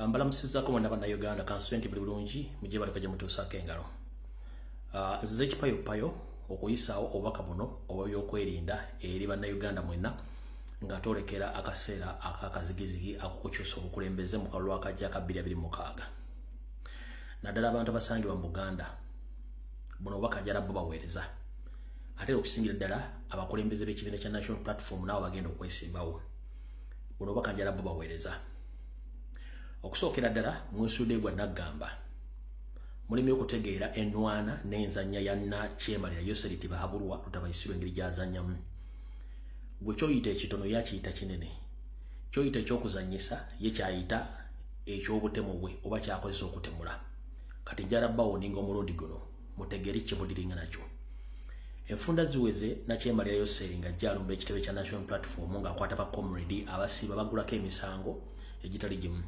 Mbalamusizzaako mwenna bannayuganda kansubenti buli bulungi mujje balekaje mutuusaako engalo. Nzize ekipayopayo okuyisaawo obubaka buno oba byokwerinda eri bannayuganda mwenna nga twolekera akaseera akakazigizigi akukukyusa obukulembeze mu kalulu akajja aka 2026. Naddala abantu abasangibwa mu Buganda buno obubaka jjala bo baweereza. Ate okusingira ddala abakulembeze b'ekibiina kya National Platform nabo bagenda okwesimbawo. Buno obubaka jjala bo baweereza. Okusookera ddala mwesudde gwa Naggamba mulimi okutegeera enwana n'enzanya ya Nakyemalira Yoseriti Bahabulwa lutabayisirwa engeri gy'azannyamu. Gwe kyoyita ekitono yakiyita kinene, kyoyita ekyokuzannyisa ye kyayita eky'obutemu bwe oba kyakozesa okutemula. Kati njala bawoninga omulundi guno mutegeeri kimudiringa nakyo. Enfunda ziweze Nakyemalira Yoseri nga jjalumba ekitebe kya National Platform ng'akwata ba comrade abasiba bagulako emisango egitali gimu.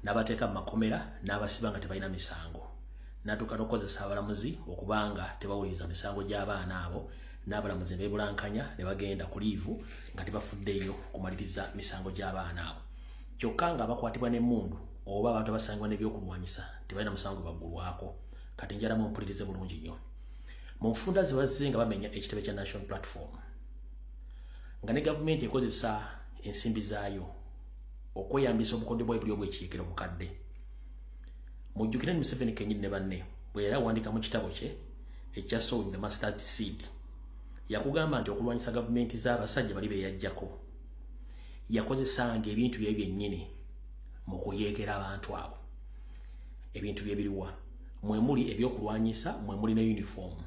N'abateeka mu makomera n'abasiba nga tebalina misango. N'adduka n'okozesa abalamuzi okubanga tebawuliriza misango gy'abaana abo, n'abalamuzi ne beebulankanya ne bagenda ku liivu nga tebafuddeyo kumaliriza misango gy'abaana abo. Kyokka nga bakwatibwa n'emmundu oba abantu abasangibwa n'ebyokulwanyisa tebalina musango baggulwako. Kati njala mumpulirize bulungi nnyo. Mu nfunda ze bazze nga bamenya ekitebe kya National Platform nga ne gavumenti ekozesa ensimbi zaayo okweyambisa obukodde bwa buli obw'ekiyeekera obukadde. Mujjukire Museveni kennyini ne banne bwe yali awandiika mu kitabo kye ekya Sowing the Mustard Seed yakugamba nti okulwanyisa gavumenti z'abasajja bali beyajjako yakozesanga ebintu bye byennyini mu kuyeekera abantu abo. Ebintu bye biriwa mwe muli ebyokulwanyisa, mwe muli ne uniform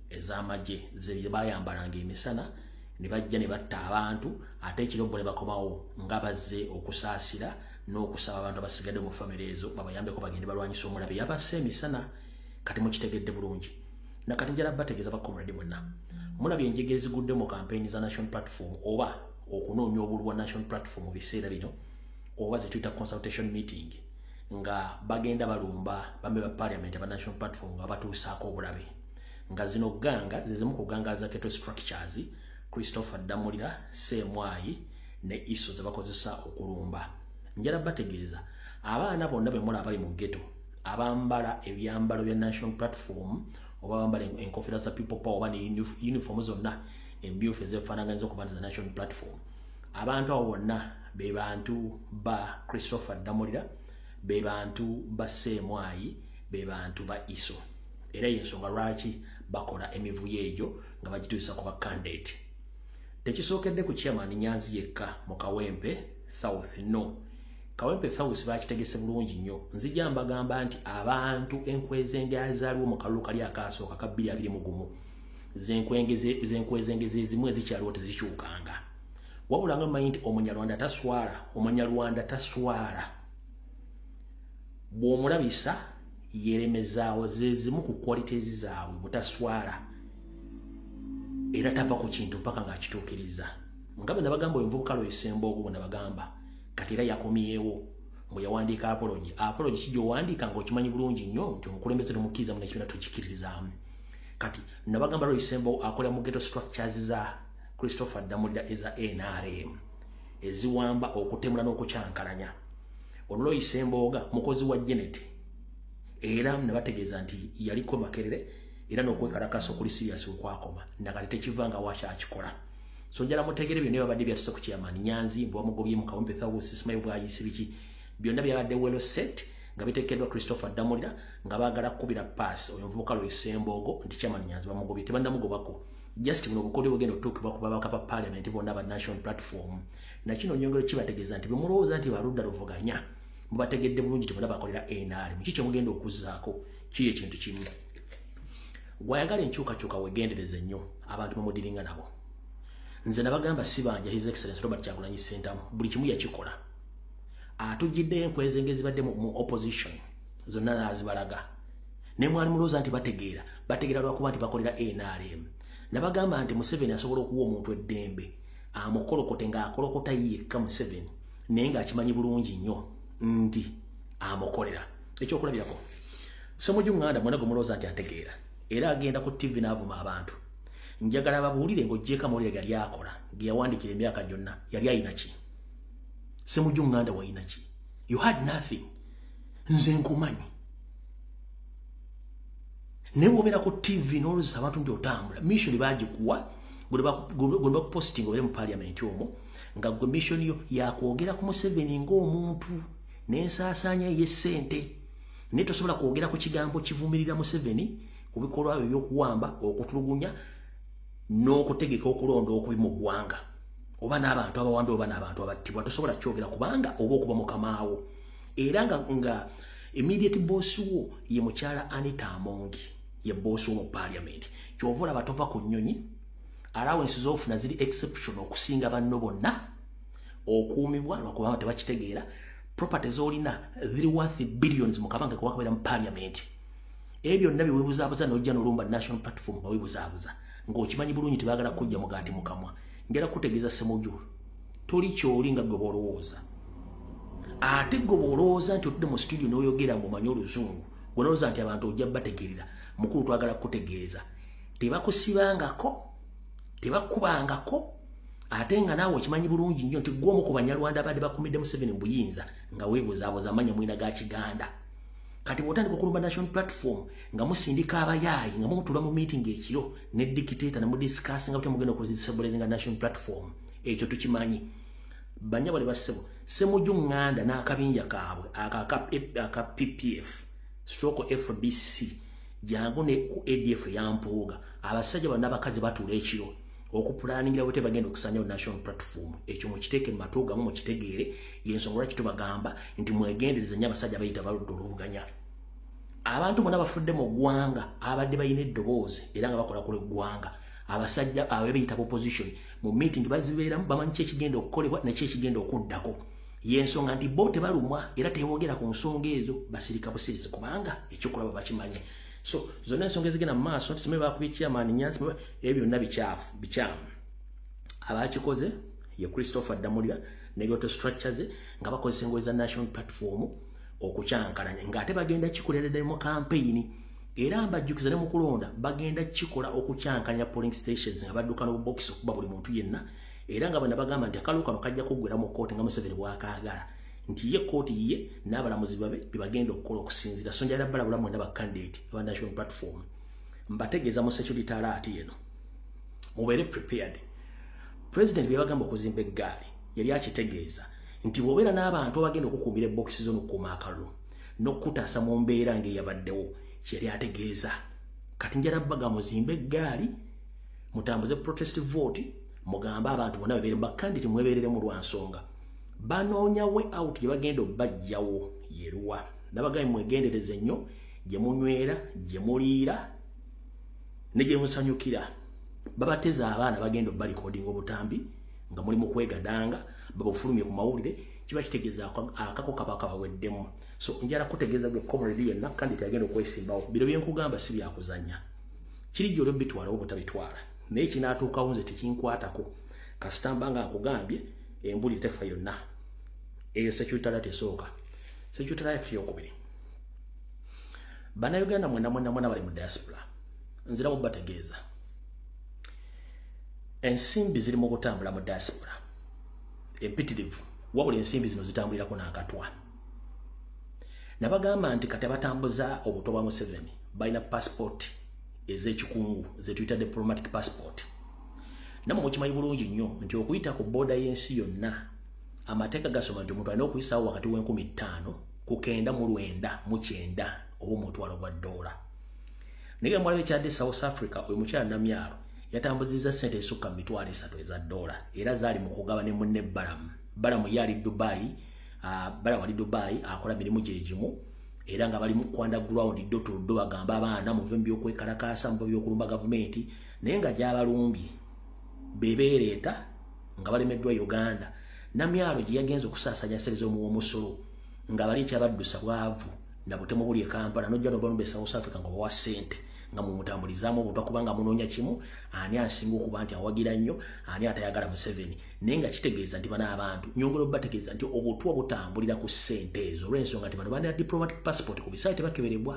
ez'amagye ze bayambalanga emisana ne bajja ne batta abantu ate ekirobbo ne bakomawo nga bazze okusaasira n'okusaba abantu abasigadde mu famire ezo babayambeko bagende balwanyisa omulabe yabasse emisana. Kati mukitegedde bulungi. Nakati njala bategeeza ba comrade mwenna mulabye enjege ezigudde mu kampeyini za National Platform oba okunoonya obululu bwa National Platform mu biseera bino oba ze tuyita consultation meeting nga bagenda balumba bambe ba parliament aba National Platform nga batuusaako obulabe nga zino ganga zizimu kugangaza keto structures Christopher Damulira, Semwayi ne Iso ze bakozesa okulumba. Njala bategeeza abaana bonna be mulaba bali mu ghetto abambala ebyambalo bya National Platform oba bambala enkofira za People Power oba ne uniform zonna embyufu ezefaanaganyiriza okuba za National Platform. Abantu abo bonna be bantu ba Christopher Damulira, be bantu ba Semwayi, be bantu ba Iso. Era y'ensonga lwaki bakola emivuyo egyo nga bagituusa ku ba candidate. Tekisookedde ku chairman Nyanzi yekka mu Kawempe South no. Kawempe South bakitegese bulungi nnyo. Nzija mbagamba nti abantu enkwezenge azaaliwo mu kalulu kali akasooka ka 2021 zenkwezengeze ezimu ezikyaliwo tezikyukanga. Wabula nga mmanyi nti Omunyarwanda taswala. Bw'omulabisa yeremezaawo zezimu ku qualities zaabwe butaswala. Era tava ku kintu mpaka ng'akituukiriza. Nga bwe nabagamba omuvubuka Loisembogo bwe nabagamba kati era yakomyewo mwe yawandiika apology. Apology kijyowandiika ng'okimanyi bulungi nnyo nti omukulembeze n'omukkiriza mu n'ekibiina tukikkirizaamu. Kati nabagamba Loisembogo akolera mu ghetto structures za Christopher Damulira eza NRM eziwamba okutemula n'okukyankalanya. Ono Loisembogo mukozi wa Janet era ne bategeeza nti yaliko Makerere era n'okwekalakasa okuli serious okwakoma nakati tekivanga wakyakikola. So njala mutegere byonna babadde byatuse ku chairman Nyanzi mbwa mugobye mu Kawempe South Simayo bwayise biki byonna byabadde well set nga bitekeddwa Christopher Damulira nga baagala kubira pass oyo mvubuka Loisembogo nti chairman Nyanzi bamugobye tebanda mugobako just buno bukodde bugenda otuukibwa ku babaka pa parliament bonna ba National Platform na kino nyongero kibategeeza nti bemulowooza nti baludda luvuganya mubategedde bulungi tebona bakolera NRM kiki mugenda okuzzaako kiye ekintu kimu. Gwayagala enkyukakyuka wegendereze nnyo abantu bamudiringa nabo. Nze nabagamba sibanja His Excellency Robert Kyagulanyi Ssentamu buli kimu yakikola. Atujjidde enkwezenge ezibadde mu opposition zonna nazibalaga. Ne mwali mulooza nti bategeera lwakuba nti bakolera NRM. Nabagamba nti Museveni asobola okuwa omuntu eddembe amukolokote ng'akolokota yekka Museveni naye ng'akimanyi bulungi nnyo nti amukolera. Ekyokulabirako Ssemujju Nganda mwana gwe mulooza nti ategeera era agenda ku TV n'avuma abantu. Njagala babuulire ng'ojjeeka Mawulire gali akola ge yawandiikira emyaka gyonna yali ayina ki? Ssemujju Nganda wayina ki? You had nothing. nze nkumanyi ne wobera ku TV n'oluzisa abantu ndi otambula mission bagikuwa gwe posting obere mu parliament omwo nga gwe mission yo yakwogera ku Museveni ng'omuntu n'ensaasanya y'essente ne tosobola kwogera ku kigambo kivumirira Museveni ku bikolwa by'okuwamba okutulugunya n'okutegeka okulonda okubi mu ggwanga oba n'abantu abawambi oba n'abantu abattibwa tosobola kyogera kubanga oba okuba mukamaawo era nga immediate boss wo ye mukyala Anita Amongi ye boss wo mu parliament kyovula batova ku nnyonyi allowances ofuna ziri exceptional okusinga banno bonna okuumibwa lwakubanga tebakitegeera properties olina ziri worth billions mu kabanga kwakabeera mu parliament ebyo byonna biwebuzaabuza n'ojja n'olumba national platform bawebuzaabuza ng'okimanyi bulungi tebaagala kujja mugaati mukamwa ngera kutegeeza Ssemujju toli kyoli nga gwe b'olowooza ate gwe b'olowooza nti otudde mu studio n'oyogera ng'omanyi oluzungu gwe n'olowooza nti abantu ojja bategeerera mukulu twagala kutegeeza tebakusibangako tebakubangako ate nga naawe okimanyi bulungi nnyo nti gw'omu ku Banyarwanda abadde bakumidde Museveni mu buyinza nga weebuzaabuza amanya mwina ga Kiganda kati bw'otandika okulumba national platform nga musindika abayaayi nga mutula mu meeting ekiro ne dictator na mudiscuss nga mugenda okuzisabuleza nga national platform ekyo tukimanyi Banyabale bassebo Ssemujju Nganda n'akabinja kaabwe aka PPF stroke FBC jangu ne ku ADF yampuuga abasajja bonna abakazi batula ekiro okupulaningira bwe bagenda okusanya national platform ekyo mukiteeke mu matu gamu mukitegeere yensonga lwaki tubagamba nti mwegendereza nnyo abasajja bayita baludde oluvuganya abantu bonna bafudde mu ggwanga abadde bayina eddoboozi era nga bakola ku lw'eggwanga abasajja abebayita opposition mu meeting bazibeeramu bamanyi ki ekigenda okukolebwa nakyo ekigenda okuddako yensonga nti bo tebalumwa era teboogera ku nsonga ezo basirika busirizi kubanga ekyokulaba bakimanyi so zonna ensonga ezigenda mu maaso ntisimbe bakubye chairman Nyanzi ebyo byonna bikyamu abakikoze ye Christopher Damulira ne Goto Structures nga bakozesa engoye za national platform okukyankalanya ng'ate bagenda kikoleredde mu campaign era mbajjukiza ne mu kulonda bagenda kikola okukyankalanya polling stations nga badduka n'obubox okuba buli muntu yenna era nga bana bagamba nti akalu kano kajja kuggwera mu kooti nga Museveni bw'akaagala nti ye kooti ye n'abalamuzi babe bibagenda okukola okusinzira so njala balabula mwenda ba candidate aba national platform mbategeeza mu security alert eno mubeere prepared president byabagamba okuzimba eggaali yali akitegeeza nti bw'obeera n'abantu abagenda okukuumira boxi zo n'okukuuma akalulu n'okutaasa mu mbeera ng'eyabaddewo kyeyali ategeeza kati njala baga muzimba eggaali mutambuze protest vote mugambe abantu bonna babeere ba candidate mwebeerere mu lwansonga banoonya we out gye bagenda obbajjawo yeruwa nabagambe mwegendereze nnyo gye munywera gye muliira ne gye musanyukira babateza abaana bagenda obba recording obutambi nga muli mu kwegadanga babufulumye ku mawulire kiba kitegeeza akako kabaka baweddemu so njala kutegeeza gwe comrade yenna kandi teyagenda okwesimbawo biro byenkugamba si byakuzanya kiri gy'olwo bitwala obutabitwala naye kinaatuukawo nze tekinkwatako kasitamba nga nkugambye embuli tefa yonna eyo security alert esooka security alert yokubiri Bannayuganda mwena bali mu diaspora nzira mu bategeeza ensimbi ziri mu kutambula mu diaspora empitirivu wabula ensimbi zino zitambulirako n'akatwa nabagamba nti kati batambuza obuto bwa Museveni balina passport ez'ekikungu zetuyita diplomatic passport namwe mukimanyi bulungi nnyo nti okuyita ku booda y'ensi yonna amateeka gasoma nti omuntu alina okuyisaawo wakati w'15 ku 9 oba omutwalo gwa $. Naye mwalabe kyadde South Africa oyo mukyala Namyalo yatambuzizza ssente esukka $300 eza $, era zaali mu kugabana munne Balamu yali Dubai, Balamu ali Dubai akola mirimu gye gimu era nga bali mu underground ddo bagamba abaana muve by'okwekalakaasa mu by'okulumba gavumenti naye nga gy'abalumbye bebeereeta nga balemeddwa Uganda Namyalo gye yagenza okusaasanya ssente z'omuwomusolo nga bali ekyabaddusa bwavu na butemu buli e Kampala nojja n'obalumbe South Africa nga bawa ssente nga mumutambulizaamu obutwa kubanga munoonya kimu ani asinga okuba nti awagira nnyo ani atayagala Museveni naye nga kitegeeza nti bana abantu nyongera bategeeza nti obutwa butambulira ku ssente ezo olw'ensonga nti bano bana diplomatic passport ku bisaale tebakeberebwa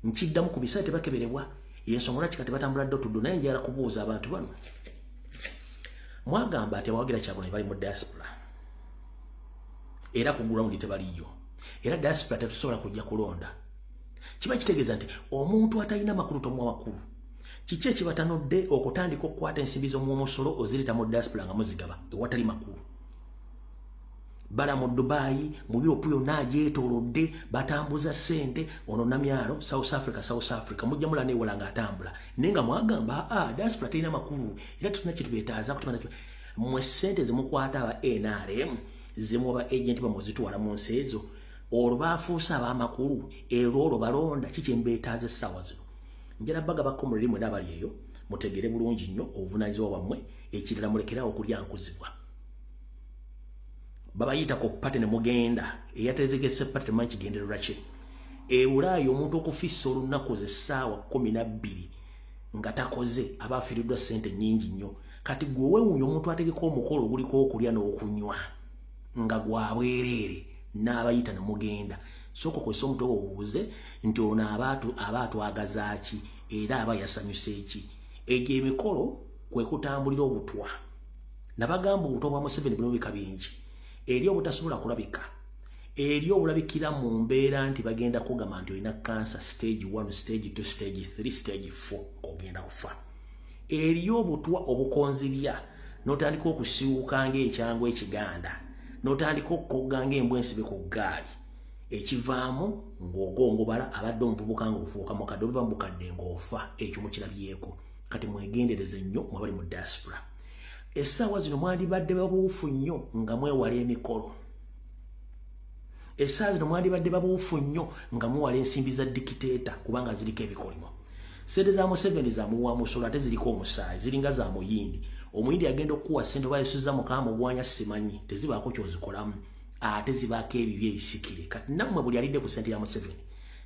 nkiddamu ku bisaale tebakeberebwa yensonga lwaki kati batambula ddo naye njala kubuuza abantu bano mwagamba ati abawagira Kyagulanyi bali mu diaspora era ku ground tebaliyo era diaspora tetusobola kujja kulonda. Kiba kitegeeza nti omuntu atalina makulu tomuwa makulu. Kiki ekibatanodde okutandika okukwata ensimbi z'omumusolo ozireta mu diaspora nga muzigaba ewatali makulu. Bala mu Dubai mu Europe yonna agyetoolodde batambuza ssente ono namyalo South Africa mujja mulane wala nga atambula naye nga mwagamba diaspora terina makulu era tutuna kitubeetaaza kutumana mwe ssente zimukwata aba NRM zimuba agent bamuzitwala mu nsi ezo olwo baafuusa ab'amakulu era olwo balonda kiki embeetaaza essaawa zino. Njala baga bakomuliri mwe n'abali eyo mutegere bulungi nnyo obuvunaanyizibwa bwammwe ekirala mulekerawo okulyankuzibwa. Babayita ko pate ne mugenda eyatezegese pate manyi kigendererwa ki. Ewulaayo omuntu okufissa olunaku z'essaawa 12 nga takoze aba afiiriddwa ssente nnyingi nnyo. Kati gwe weewuunya omuntu ategeka omukolo oguliko okulya n'okunywa nga gwabwereere n'abayita ne mugenda. Sooka okozesa omuntu obuuze nti ono aba atwagaza ki era aba yasanyusa eki. Egyo emikolo kwe kutambulira obutwa. Nabagamba obutwa bwa Museveni buno bika bingi. Eri obutasobola kulabika. Eri obulabikira mu mbeera nti bagenda kugamba nti olina cancer stage 1, stage 2, stage 3, stage 4 ogenda kufa. Eri obutwa obukonzibya n'otandika okusiwuka ng'ekyangwa ekiganda n'otandika okukogga ng'embwa ensibe ku ggaali. Ekivaamu ng'ogongobala abadde omuvubuka ng'ofuuka mukadde oluva mu bukadde ng'ofa ekyo mukirabyeko. Kati mwegendereze nnyo mwabali mu diaspora. Essaawa zino mwandibadde babuufu nnyo nga mwewala emikolo. Essaawa zino mwandibadde babuufu nnyo nga muwala ensimbi za dikiteeta kubanga ziriko ebikolimo. Ssente za Museveni za muwa musolo ate ziriko omusaayi ziringa za muyindi. Omuyindi agenda okuwa ssente oba yesuza mukama obwanya simanyi tezibaako kyozikolamu ate zibaako ebibyo ebisikire. Kati nammwe buli alidde ku ssente ya Museveni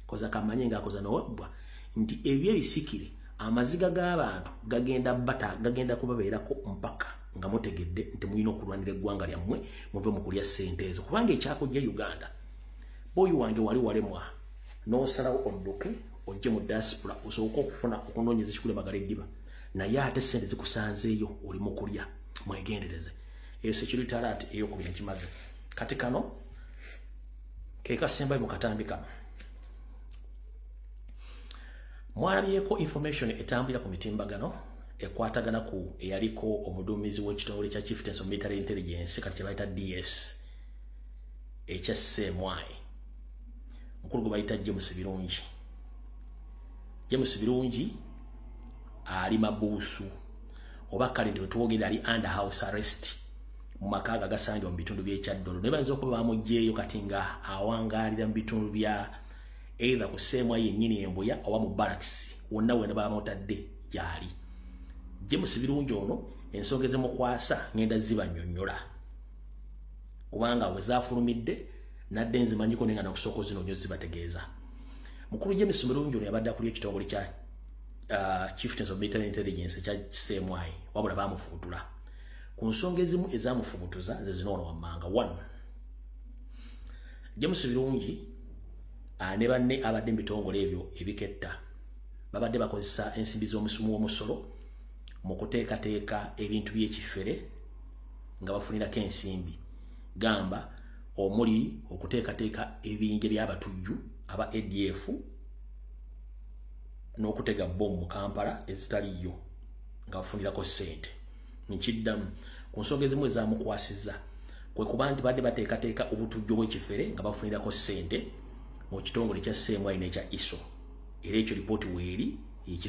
koza kamanye ng'akoza nowebbwa nti ebyo ebisikire amaziga g'abantu gagenda kubabeerako mpaka nga mutegedde nti muyina okulwanira eggwanga lyammwe muve mu kulya ssente ezo kubanga ekyakujja Uganda boyi wange wali walemwa n'osalawo odduke ojje mu diaspora osooka okufuna okunoonyeza ekikulembagala eddiba naye ate ssente zikusanzeeyo oli mu kulya mwegendereze. Eyo security alert ey'okubiri kimaze. Kati kano ke kasembayo mu katambi kano mwalabyeko information etambulira ku mitimbagano ekwatagana ku eyaliko omuduumizi w'ekitongole kya Chieftains of Military Intelligence kati kye bayita DS ekya Ssemwai mukulu gwe bayita James Birungi. James Birungi ali mabuusu oba kale nti wetwogera ali under house arrest mu makaaga gasangibwa mu bitundu by'ekyaddolo naye bayinza okuba bamugjeeyo kati nga awangaalira mu bitundu bya either ku Ssemwai yennyini embuya oba mu barracks wonna wena bamutadde gyali. James Birungi ono ensonga ezimukwasa ngenda zibannyonnyola kubanga we zaafulumidde nadde nzimanyiko nenga nakusooka zino zibategeeza. Mukulu James Birungi ono yabadde akulira ekitongole kya Chieftains of Military Intelligence ekya Ssemwai wabula baamufuutula ku nsonga ezimu ezaamufubutuza ze zino ono wammanga. 1 James Birungi ne banne abadde mu bitongole ebyo ebiketta babadde bakozesa ensimbi z'omusumu w'omusolo mu kuteekateeka ebintu by'ekifere nga bafunirako ensimbi gamba omuli okuteekateeka ebinja by'abatujju aba ADF n'okutega bbomu mu Kampala ezitaliyo nga bafunirako ssente. Nkiddamu ku nsonga ezimu ezaamukwasizza kwe kuba nti badde bateekateeka obutujju bw'ekifere nga bafunirako ssente mu kitongole kya Ssemwai n'ekya ISO era ekyo lipooti weeri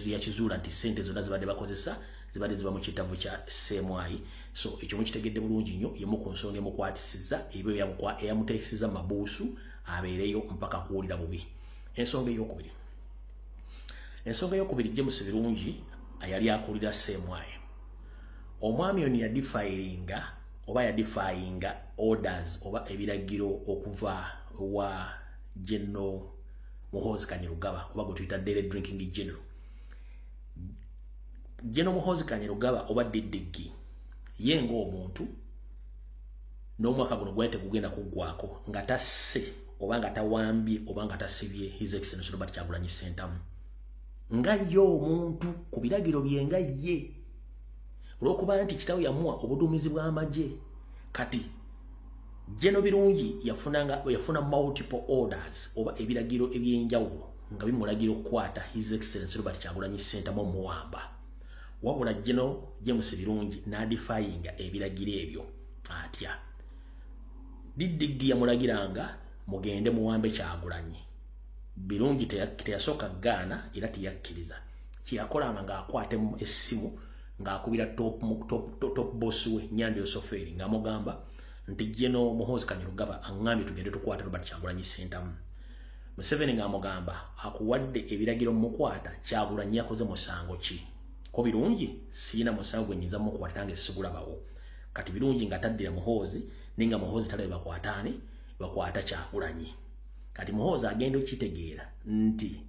yakizuula nti ssente zonna zibadde bakozesa zibadde ziba mu kitabu kya Ssemwai. So ekyo mukitegedde bulungi nnyo yemu ku nsonga emukwatisizza ebyo eyamuteesizza mabuusu abeereyo mpaka kuwulira bubi. Ensonga ey'okubiri James Birungi yali akulira Ssemwai. Omwami ono yadifayinga orders oba ebiragiro okuva wa General Muhoozi Kainerugaba oba gwe tuyita Daily Drinking General. General Muhoozi Kainerugaba oba Diddiggi ye ng'omuntu n'omwaka guno gwali tegugenda kuggwako nga tasse oba nga tawambye oba nga tasibye His Excellency Robert Kyagulanyi Ssentamu nga ye omuntu ku biragiro bye nga ye olw'okuba nti kitaawe yamuwa obuduumizi bw'amagye kati Jeno Birungi yafuna multiple orders oba ebiragiro ebyenjawulo nga bimulagira okukwata His Excellency Robert Kyagulanyi Ssentamu Muwamba. Wabula Jeno James Birungi n'adifyinga ebiragiro ebyo atya. Didigi yamulagiranga mugende muwambe Kyagulanyi. Birungi teyasooka gaana era teyakkiriza. Kyakolanga ng'akwate essimu ng'akubira top boss we Nyande Osoferi ng'amugamba nti Jeno Muhoozi Kanyarugaba angambye tugende tukwata Robert Kyagulanyi Ssentamu. Museveni ng'amugamba akuwadde ebiragiro mukwata Kyagulanyi yakoze musango ki? Ko Birungi siina musango gwe nnyinza mukwata nange sigulabawo. Kati Birungi ng'ataddira Muhoozi ninga Muhoozi talabe bakwataani bakwata Kyagulanyi. Kati Muhoozi agenda okitegeera nti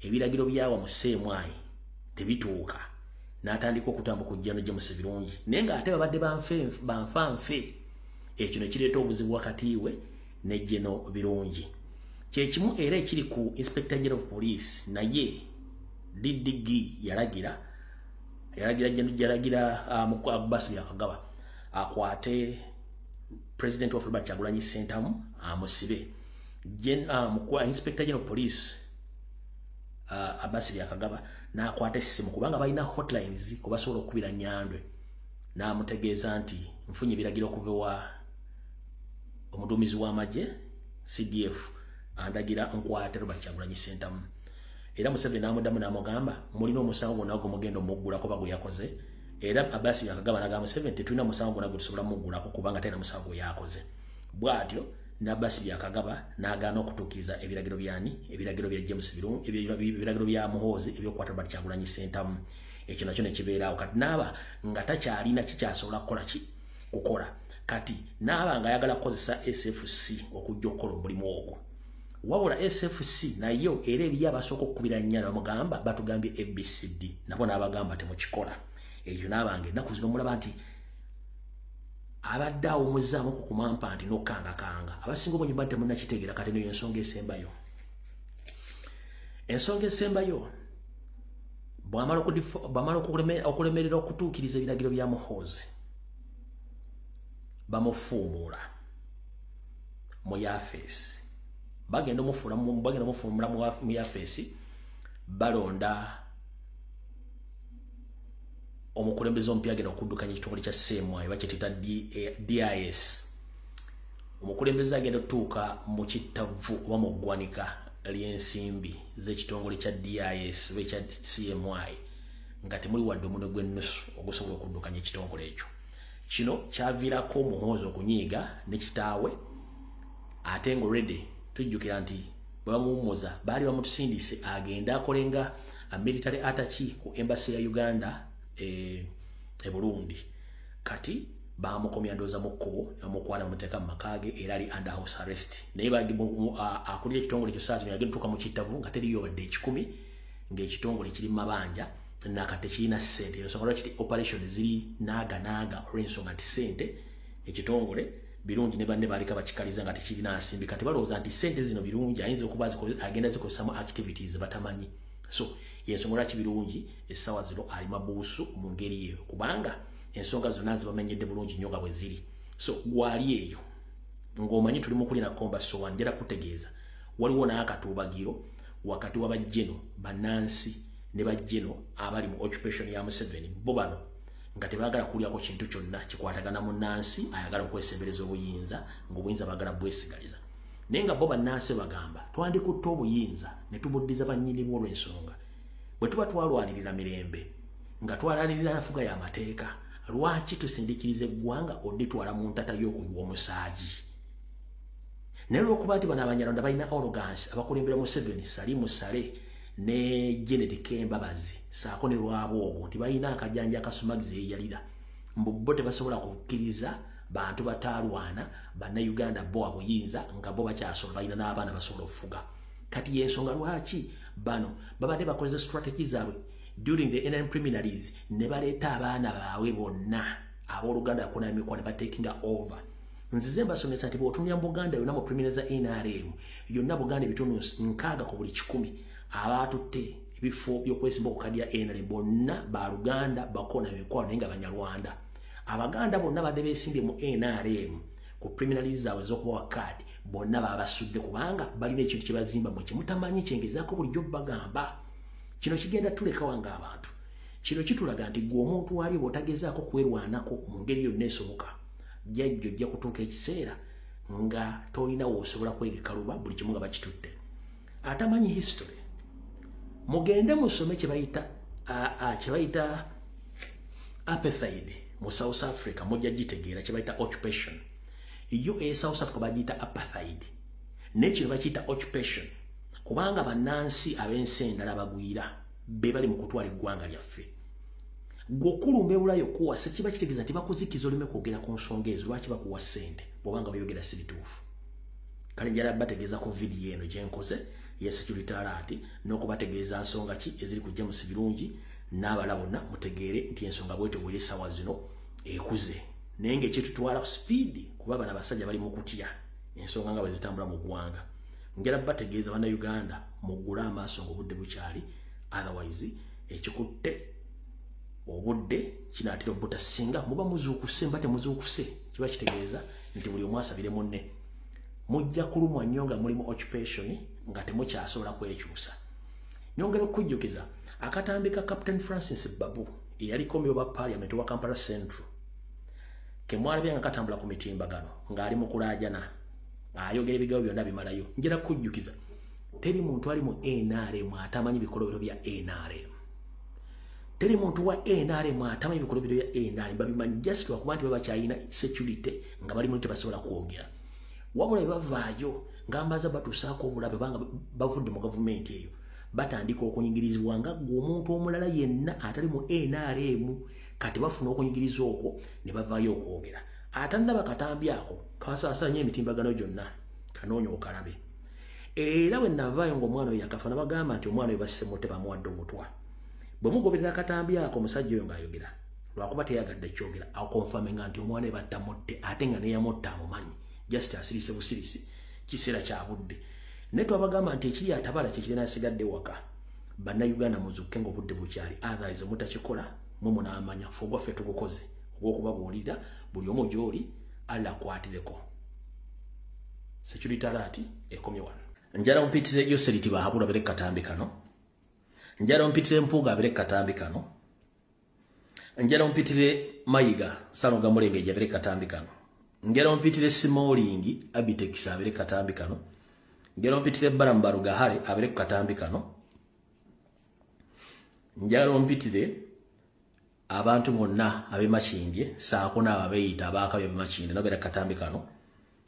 ebiragiro byawa mu Ssemwayi tebituuka n'atandika okutambuka ku Jeno James Birungi naye ng'ate babadde banfanfe. Ekyo ne kireeta obuzibu wakati we ne Jeno Birungi. Kyekimu era ekiri ku Inspector General of Police naye DDG yalagira Abbas Byakagaba akwate President of Robert Kyagulanyi Ssentamu amusibe. Inspector General of Police Abbas Byakagaba n'akwata essimu kubanga balina hotlines kubasobola okubira Nyandwe n'amutegeeza nti nfunye ebiragiro okuva wa omuduumizi w'amagye CDF andagira nkwate Robert Kyagulanyi Ssentamu. Era Museveni n'amuddamu n'amugamba mulina omusango gwonna gw'omugenda omuggulako ba gwe yakoze. Era Abbas Byakagaba n'agamba Museveni tetulina musango gwonna gwe tusobola muggulako kubanga talina musango gwe yakoze. Bw'atyo ne Abbas Byakagaba n'agaana okutuukiriza ebiragiro ebiragiro bya James Birungi ebiragiro bya Muhoozi ebyokukwata Robert Kyagulanyi Ssentamu. Ekyo nakyo ne kibeeraawo kati n'aba nga takyalina kikyasobola kukola kati n'aba nga ayagala kukozesa SFC okujja okukola omulimu ogwo. Wabula SFC nayo era eriyo abasooka okukubira nnyana bamugamba batugambye ABCD nabo n'abagamba temukikola. Ekyo n'abange ennaku zino mulaba nti abadde awo muzaamu okukumampa nti n'okukangakanga abasinga obungi badde munnakitegeera kati neyo ensonga esembayo. Ensonga esembayo bw'amala okulemerera okutuukiriza ebiragiro bya Muhoozi bamufuumuula mu yafeesi. Bagenda mufuumula mu yafeesi balonda omukulembeze omupya agenda okuddukanya ekitongole kya Ssemwayi bakyetita DIS. Omukulembeze agenda otutuuka mu kittavu oba mu ggwanika ly'ensimbi z'ekitongole kya DIS oba ekya Ssemwayi nga temuli wadde omunwe gw'ennusu ogusobola okuddukanya ekitongole ekyo. Kino kyaviirako Muhoozi okunyiiga ne kitaawe ate ng'olredde tujjukira nti bwe bamuwummuza baali bamutusindise agenda akolenga military attache ku embassy ya Uganda e Burundi. Kati bamukomya ndooza mu kkubo bamutwala bamuteeka mu makaage era ali under house arrest. Naye akulira ekitongole ekyo saa zino yagenda tuuka mu kittavu nga teriyo wadde 10 ng'ekitongole kiri mu mabanja nakati tekirina ssente. Ensonga lwaki operation ziri naaga olw'ensonga nti ssente ekitongole Birungi ne banne baalika bakikaliza nga tekirina nsimbi. Kati balowooza nti ssente zino Birungi ayinza okuba agenda zikozesamu activities batamanyi. So yensonga lwaki Birungi essaawa zino ali mabuusu mu ngeri eyo kubanga ensonga zonna zibamenyedde bulungi nnyo nga bwe ziri. So gwali eyo ng'omanyi tuli mu kulina komba so njala kutegeeza waliwo n'akatuubagiro wakati wa bajjeno bannansi ne bajjeno abali mu occupation ya Museveni bo bano nga tebaagala kulyako kintu kyonna kikwatagana mu Nansi ayagala okwesembereza obuyinza ng'obuyinza baagala bwesigaliza. Naye nga bo bannansi bagamba twandikutta obuyinza ne tubuddiza bannyini bw'olw'ensonga bwe tuba twalwanirira mirembe nga twalanirira nfuga y'amateeka lwaki tusindikiriza eggwanga odditwala mu ntata y'okuyiwa omusaagi. Naye olw'okuba nti bano Abanyarwanda balina arrogance abakulembera Museveni Salimu Sale ne Janet Kembabazi saako ne Lwabwogo nti balina akajanja akasumagiza eyalira mbubbo tebasobola kukkiriza bantu bataalwana bannayuganda bo abuyinza nga bo bakyasobola balina n'abaana basobola okufuga. Kati yensonga lwaki bano babadde bakozesa strategy zaabwe during the NRM preliminaries ne baleeta abaana baabwe bonna abooluganda yakona emikwa ne batekinga over. Nzize mbasomesa nti bw'otunnya mu Buganda yonna mu preliminaries za NRM yonna Buganda ebitundu 6 ku buli 100 abaatutte ebifo by'okwesimba okukadya NRM bonna baaluganda bakona emikwa naye nga Banyarwanda. Abaganda bonna badde beesimbye mu NRM ku criminalities zaabwe ez'okubawa kaadi bonna babasudde kubanga balina ekintu kye bazimba mu kimutamanyi kyengezaako bulijjo bagamba kino kigenda tuleka wanga abantu kino kitulaga nti gwe omuntu wali bw'otagezaako kwerwanako mu ngeri yonna esoboka jjajjo ojja kutuuka ekiseera nga tolina woosobola kwegekaluba buli kimu nga bakitutte atamanyi history mugende musome kye bayita apartheid mu South Africa mujja gitegeera kye bayita occupation iyo South Africa bagiyita apartheid nekyo bakiyita occupation kubanga bannansi ab'ensi endala bagwira be bali mu kutwala eggwanga lyaffe gwokulumba ebulayo kuwasa kiba kitegeeza nti bakuzikiza oleme kwogera ku nsonga ezo lwaki bakuwa ssente bwobanga bayogera si bituufu kale njala bategeeza ku vidiyo eno gye nkoze ye security alert n'okubategeeza nsonga ki eziri ku James Birungi n'abala bonna mutegeere nti ensonga bwete bw'eri essaawa zino ekuze naye ng'ekyetutwala ku speed kuba bano abasajja bali mu kutya ensonga nga bwe zitambula mu ggwanga njala bategeeza bannayuganda muggule amaaso ng'obudde bukyali otherwise ekikutte obudde kinaatera obbuta singa muba muzuukuse mba temuzuukuse kiba kitegeeza nti buli omu asabire munne mujja kulumwa nnyo nga mulimu occupation nga temukyasobola kwekyusa nyongera okujjukiza akatambi ka Captain Francis Babu eyaliko omwoyo wa Parliament wa Kampala Central kemwalabye nga katambula ku mitimbagano ng'ali mu kulaajana ayogera ebigambo byonna bimalayo njera kujjukiza teri muntu ali mu NRM atamanyi bikolobero bya NRM teri muntu wa NRM atamanyi bikolobero bya NRM babimanyi just lwakuba nti baba kyalina security nga bali mu tebasobola kwogera wabula bavaayo ngambaza batusaako obulabe banga bavudde mu gavumenti eyo batandika okunyigirizibwa nga omuntu omulala yenna atali mu NRM kati bafuna okunyigirizwa okwo ne bavaayo okwogera atandaba katambi ako kasaasanya emitimbagano gyonna kanoonya okalabe era bwe navaayo ng'omwana oyo yakafa nabagamba nti omwana oyo basemute bamuwadde obutwa bwe mugoberera akatambi ako omusajja oyo ng'ayogera lwakuba teyagadde kyogera akonfaminga nti omwana oyo battamutte ate nga neyamutta amumanyi just asirise busirisi kiseera kya budde naye twabagamba nti ekiri atabala kyekirina asigadde waka bannayuganda muzukke ng'obudde bukyali otherwise mutakikola mwe munaamanya ffe ogwaffe tubukoze ogw'okubabuulira buli omu gy'oli alla akwatireko security alert ekomye wano njala mpitire Yoseriti Bahabura abere katambi kano njala mpitire Mpuuga abere katambi kano njala mpitire Mayiga Salonga Mulenge abere katambi kano njala mpitire Simolingi Abitex abere katambi kano njala mpitire Barambaru Gahare abere katambi kano njala mpitire abantu monna ab'Makindye saako n'ababeyita abaakabya b'Makindye nabera katambi kano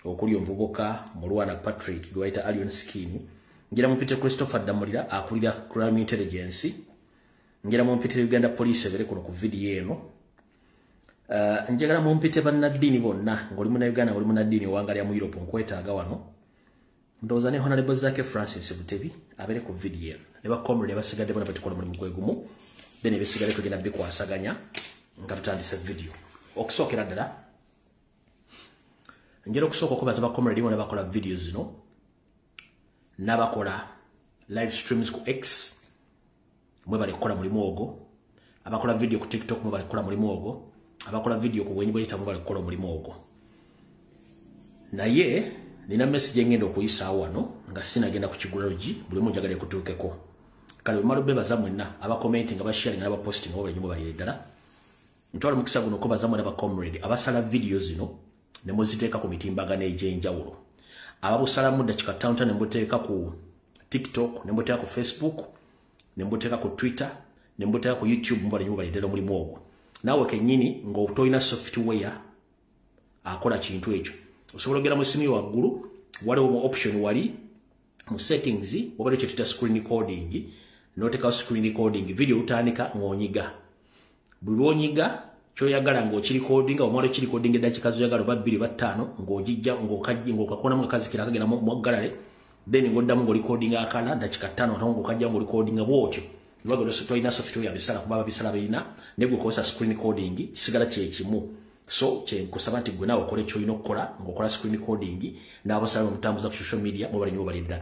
okuli omuvubuka Mulwana Patrick gwaita Allion Skin ngira mpite Christopher Damulira akulira Crime Intelligence ngira mpite Uganda Police ebere kuno ku video eno njagala mpite bannaddiini bonna ng'oli mu Uganda ng'oli mu naddiini wangali mu Europe nkwetaaga wano ndowooza ne Honorable Zake Francis Butebi abere ku video eno ne bakomre ne basigadde bona batikola mulimu gwegumu then ebisigale tugenda bikwasaganya nga tutandise video okusookera ddala njera okusooka okubaza bakomredi bona bakola videos zino n'abakola live streams ku X mwe bali kukola mulimu ogwo abakola video ku TikTok mwe bali kukola mulimu ogwo abakola video ku bwenyi bw'eyita mwe bali kukola mulimu ogwo naye nina message engenda okuyisaawo wano nga sinagenda ku kigulalogi buli mu njagala ekutuukeko kale bwe bebaza mwenna abakomenti nga basharing n'abaposting oba nyumba bali ddala ntwala mukisa guno ko baza mwenna bakomredi abasala video zino ne muziteeka ku mitimbagano egy'enjawulo ababusala mu dakika ttaano ne mbuteeka ku TikTok ne mbuteeka ku Facebook ne mbuteeka ku Twitter ne mbuteeka ku YouTube mbala nyumba bali ddala mulimu ogwo naawe kennyini ng'otolina software akola kintu ekyo osobola ogera mu simu waggulu waliwo mu option wali mu settings wabali kye tuta screen recording n'oteekawo screen recording video utandika ng'onyiga buli lw'onyiga kyoyagala ng'okirikodinga omwala ekirikodinga eddakika zoyagala oba 2 ba 5 ng'ogijja ng'okakonamu akazikira akagenda mu galale then ng'oddamu ng'olikodinga akala dakika 5 otamu ng'okajja ng'olikodinga bw'otyo lwagala tolina software yabisala kuba babisala balina ne gwe okozesa screen recording kisigala kyekimu so kyenkusaba nti gwe naawe okola ekyolina okukola ng'okola screen recording n'abasala omutambuza ku social media mwe bali nyo balidda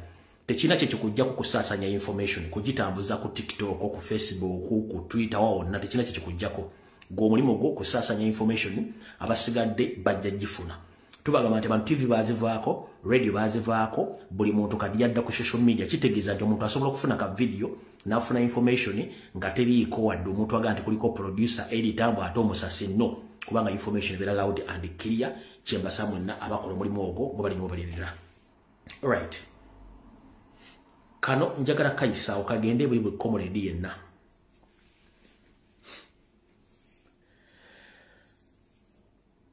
tekina kye kikujja kukusaasanya information kugitambuza ku TikTok ku Facebook ku Twitter wawonna tekina kye kikujjako gwo mulimu gwo kusaasanya information abasigadde bajja gifuna tubagamba nti abantu TV bazivaako, radio bazivaako, buli muntu kadi yadda ku social media kitegeeza nti omuntu asobola okufuna ka video n'afuna information nga teriiko wadde omuntu aga nti kuliko producer editor mbw ate omusasi no kubanga information very loud and clear kyembasa mwenna abakola omulimu ogwo mwe bali mubalirira. Alright. Kano njagala kayisa okagende buli bwe comrade yenna.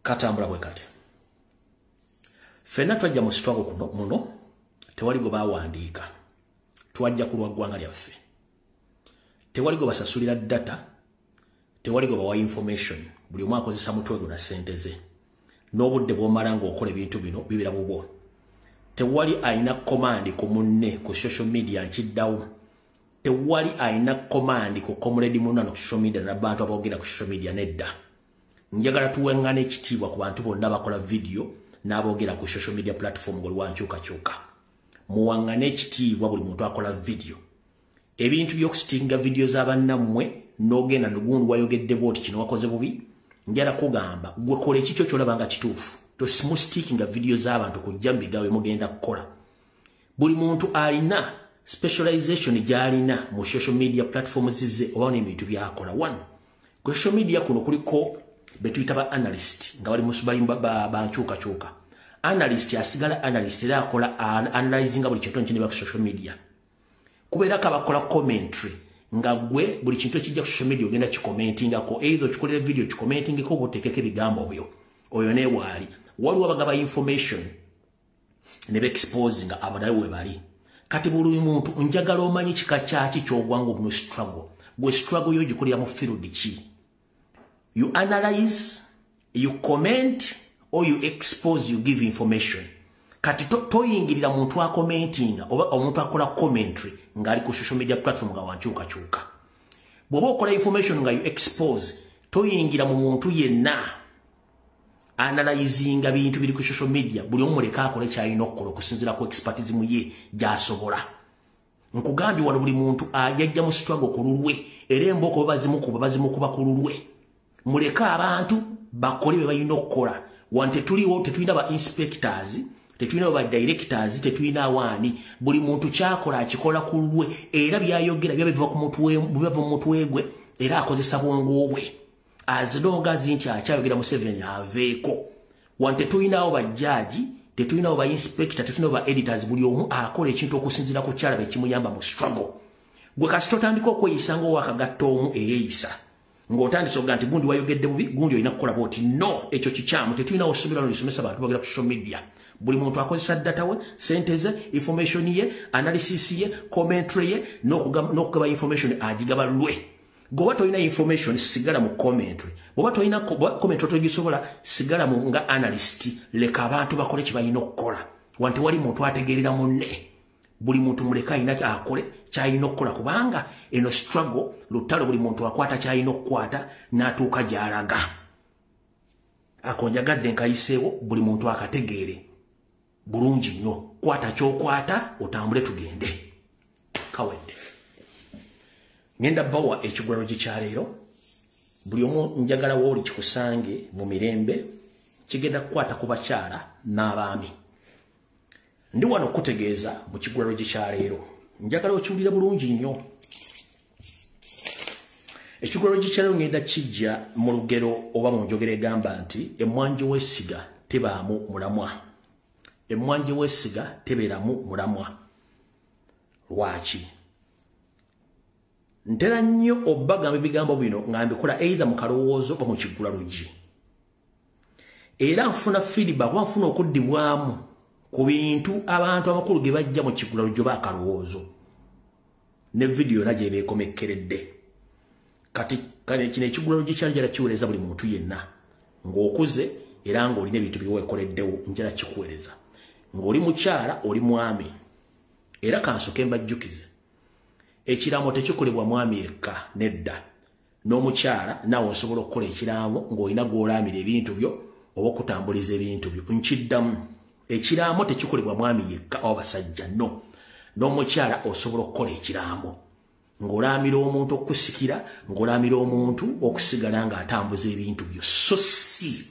Katambula bwe kati. Fena twajja mu struggle kuno muno tewali gwe bawandiika. Twajja kulwa ggwanga lyaffe. Tewali gwe basasulira data. Tewali gwe bawa information. Buli omu akozesa mutwe gwe na ssente ze. N'obudde bw'omala ng'okola ebintu bino bibira bubwo. Tewali aina command ku munne ku social media nkiddawo. Tewali aina command ku comrade munno ku social media n'abantu aboogera ku social media nedda. Njagala tuwengana ekitiibwa ku bantu bonna bakola video n'aboogera ku social media platform gwe wankyukakyuka. Muwangane ekitiibwa buli muntu akola video. Ebintu by'okusitinga video z'abannammwe n'ogenda n'ogundi wayogedde bw'oti kino wakoze bubi. Njala kugamba gwe kola ekikyo ky'olaba nga kituufu. Tosmustikinga video z'abantu kujja mbigawe mugenda kukola. Buli muntu alina specialization gy'alina mu social media platforms ze oba n'ebintu by'akola. One, ku social media kuno kuliko betuyita ba analyst nga bali musubali bankyukakyuka. Analyst asigala analyst era akola analyzing buli kintu nkini ku social media. Kubeera kabakola commentary nga gwe buli kintu kijja ku social media ogenda kikomentingako either kikolera video kikomentingeko obotekeko ebigambo byo. Oyo ne wali waliwo abagaba information ne be-exposing abanawe we bali. Kati buli muntu njagala omanyi kika kyaki ky'ogwanga mu struggle. Gwe struggle yo gikolera mu field ki. You analyze, you comment, or you expose, you give information. Kati toyingirira muntu commenting oba omuntu akola commentary ngali ku social media platform nga wankyukakyuka. Bw'oba okola information nga you expose, toyingira mu muntu yenna analyzing bintu biri ku social media buli omu muleka akole kyalina okukola okusinziira ku expertise mu ye gy'asobola. Nkugambye wano buli muntu yajja mu struggle ku lulwe era emboko bazimukuba ku lulwe. Muleka abantu bakole bye balina okukola. Wante tuliwo tetulina ba inspectors, tetulina ba directors, tetulina awaani. Buli muntu kyakola akikola ku lulwe era byayogera byabiva ku mutwe gwe era akozesa bwongo bwe. Azidonga zinti akyayogera mu 7 aveeko. Wante tulinawo bajjaji, tetulinawo ba inspector, tetulinawo ba editors, buli omu akola ekintu okusinzira ku kyala ekimuyamba mu struggle. Gwe kasito tandika okweyisa ng'owakagatta omu eyeeyisa. Ng'otandise oga nti gundi wayogedde bubi, gundi olina kukola bw'oti. No, ekyo kikyamu. Tetulinawo ssomero lisomesa abantu boogera ku social media. Buli muntu akozesa data we, sente ze, information ye, analysis ye, commentary ye, n'okugaba information agigaba lwe. Goba toyina information sigala mu commentary. Goba toyina commentary togisobola sigala mu nga analyst. Leka abantu bakole kye balina okukola. Wante wali muntu ategeerera munne. Buli muntu muleka alina akole kyalina okukola kubanga eno struggle lutalo buli muntu akwata kyalina okukwata n'atuuka gy'alaga. Akonjagadde nkayiseewo buli muntu akategeere bulungi nnyo. Kwata ky'okwata otambule tugende. Kawedde. Ngenda bawa ekigwero kyaleero buli omu njagala wooli kikusange mu mirembe kigenda kukwata ku bakyala n'abaami. Ndi wano kutegeeza mu kigwero kyaleero njagala okiwulira bulungi nnyo. Ekigwero kyaleero ngenda kijja mu lugero oba mu njogera egamba nti emmwanji w'essiga tebaamu mulamwa. Emmwanji w'essiga tebeeramu mulamwa. Lwaki? Ntera nnyo obbagamba ebigambo bino nga mbikola either mu kalowoozo oba mu kiggula luggi. Era nfuna feedback oba nfuna okuddibwamu ku bintu abantu amakulu ge bajja mu kiggula luggi oba akalowoozo. Ne video yonna gye beekomekkeredde. Kati kino ekiggula luggi kyali njala kiweereza buli muntu yenna. Ng'okuze era ng'olina ebintu bye weekoleddewo njala kikuweereza. Ng'oli mukyala oli mwami. Era kansoke mbajjukize. Ekiraamo tekikolebwa mwami yekka nedda. N'omukyala naawe osobola okukola ekiraamo ng'olina gw'olaamira ebintu byo oba okutambuliza ebintu byo. Nkiddamu. Ekiraamo tekikolebwa mwami yekka oba basajja no. N'omukyala osobola okukola ekiraamo ng'olaamira omuntu okusikira, ng'olaamira omuntu okusigala ng'atambuza ebintu byo. So si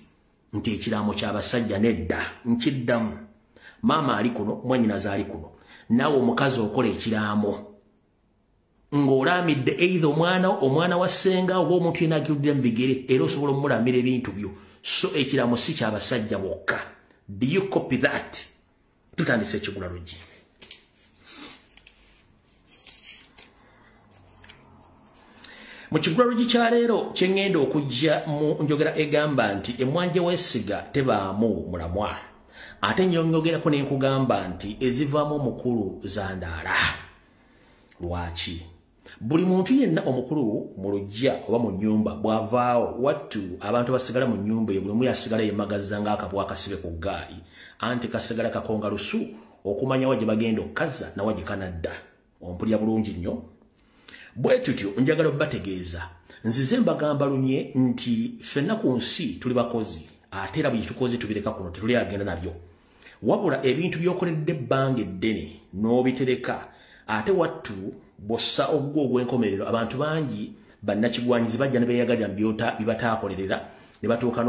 nti ekiraamo ky'abasajja nedda nkiddamu maama ali kuno mwannyinaze ali kuno naawe omukazi okola ekiraamo ng'olamidde either omwana wa ssenga oba omuntu yena agirudde mu bigere era osobola omulamira ebintu byo so ekiraamo si ky'abasajja bokka. Do you copy that? Tutandise ekigula luggi. Mu kigula luggi kya leero kye ŋŋenda okujja mu njogera egamba nti emmwanyi gye weesiga tebaamu mulamwa. Ate nnyonyogerako ne nkugamba nti ezivaamu omukulu zandaala. Lwaki? Buli muntu yenna omukulu mu luggya oba mu nnyumba bw'avaawo wattu abantu basigala mu nnyumba eyo buli omu yasigala yemagazza ng'akabwa akasibe ku ggaali anti kasigala kakonga lusu okumanya wa gye bagenda okkaza na wa gye kanadda. Ompulya bulungi nnyo. Bwe tutyo njagala obbategeeza nzize mbagamba lunye nti ffenna ku nsi tuli bakozi ate era buli tukoze tubireka kuno tetuli agenda nabyo. Wabula ebintu by'okoledde ebbanga eddene n'obitereka ate wattu bossa obwo ogw'enkomerero abantu bangi bannakigwanyizi bajja ne beeyagalira mu bibataakolerera ne batuuka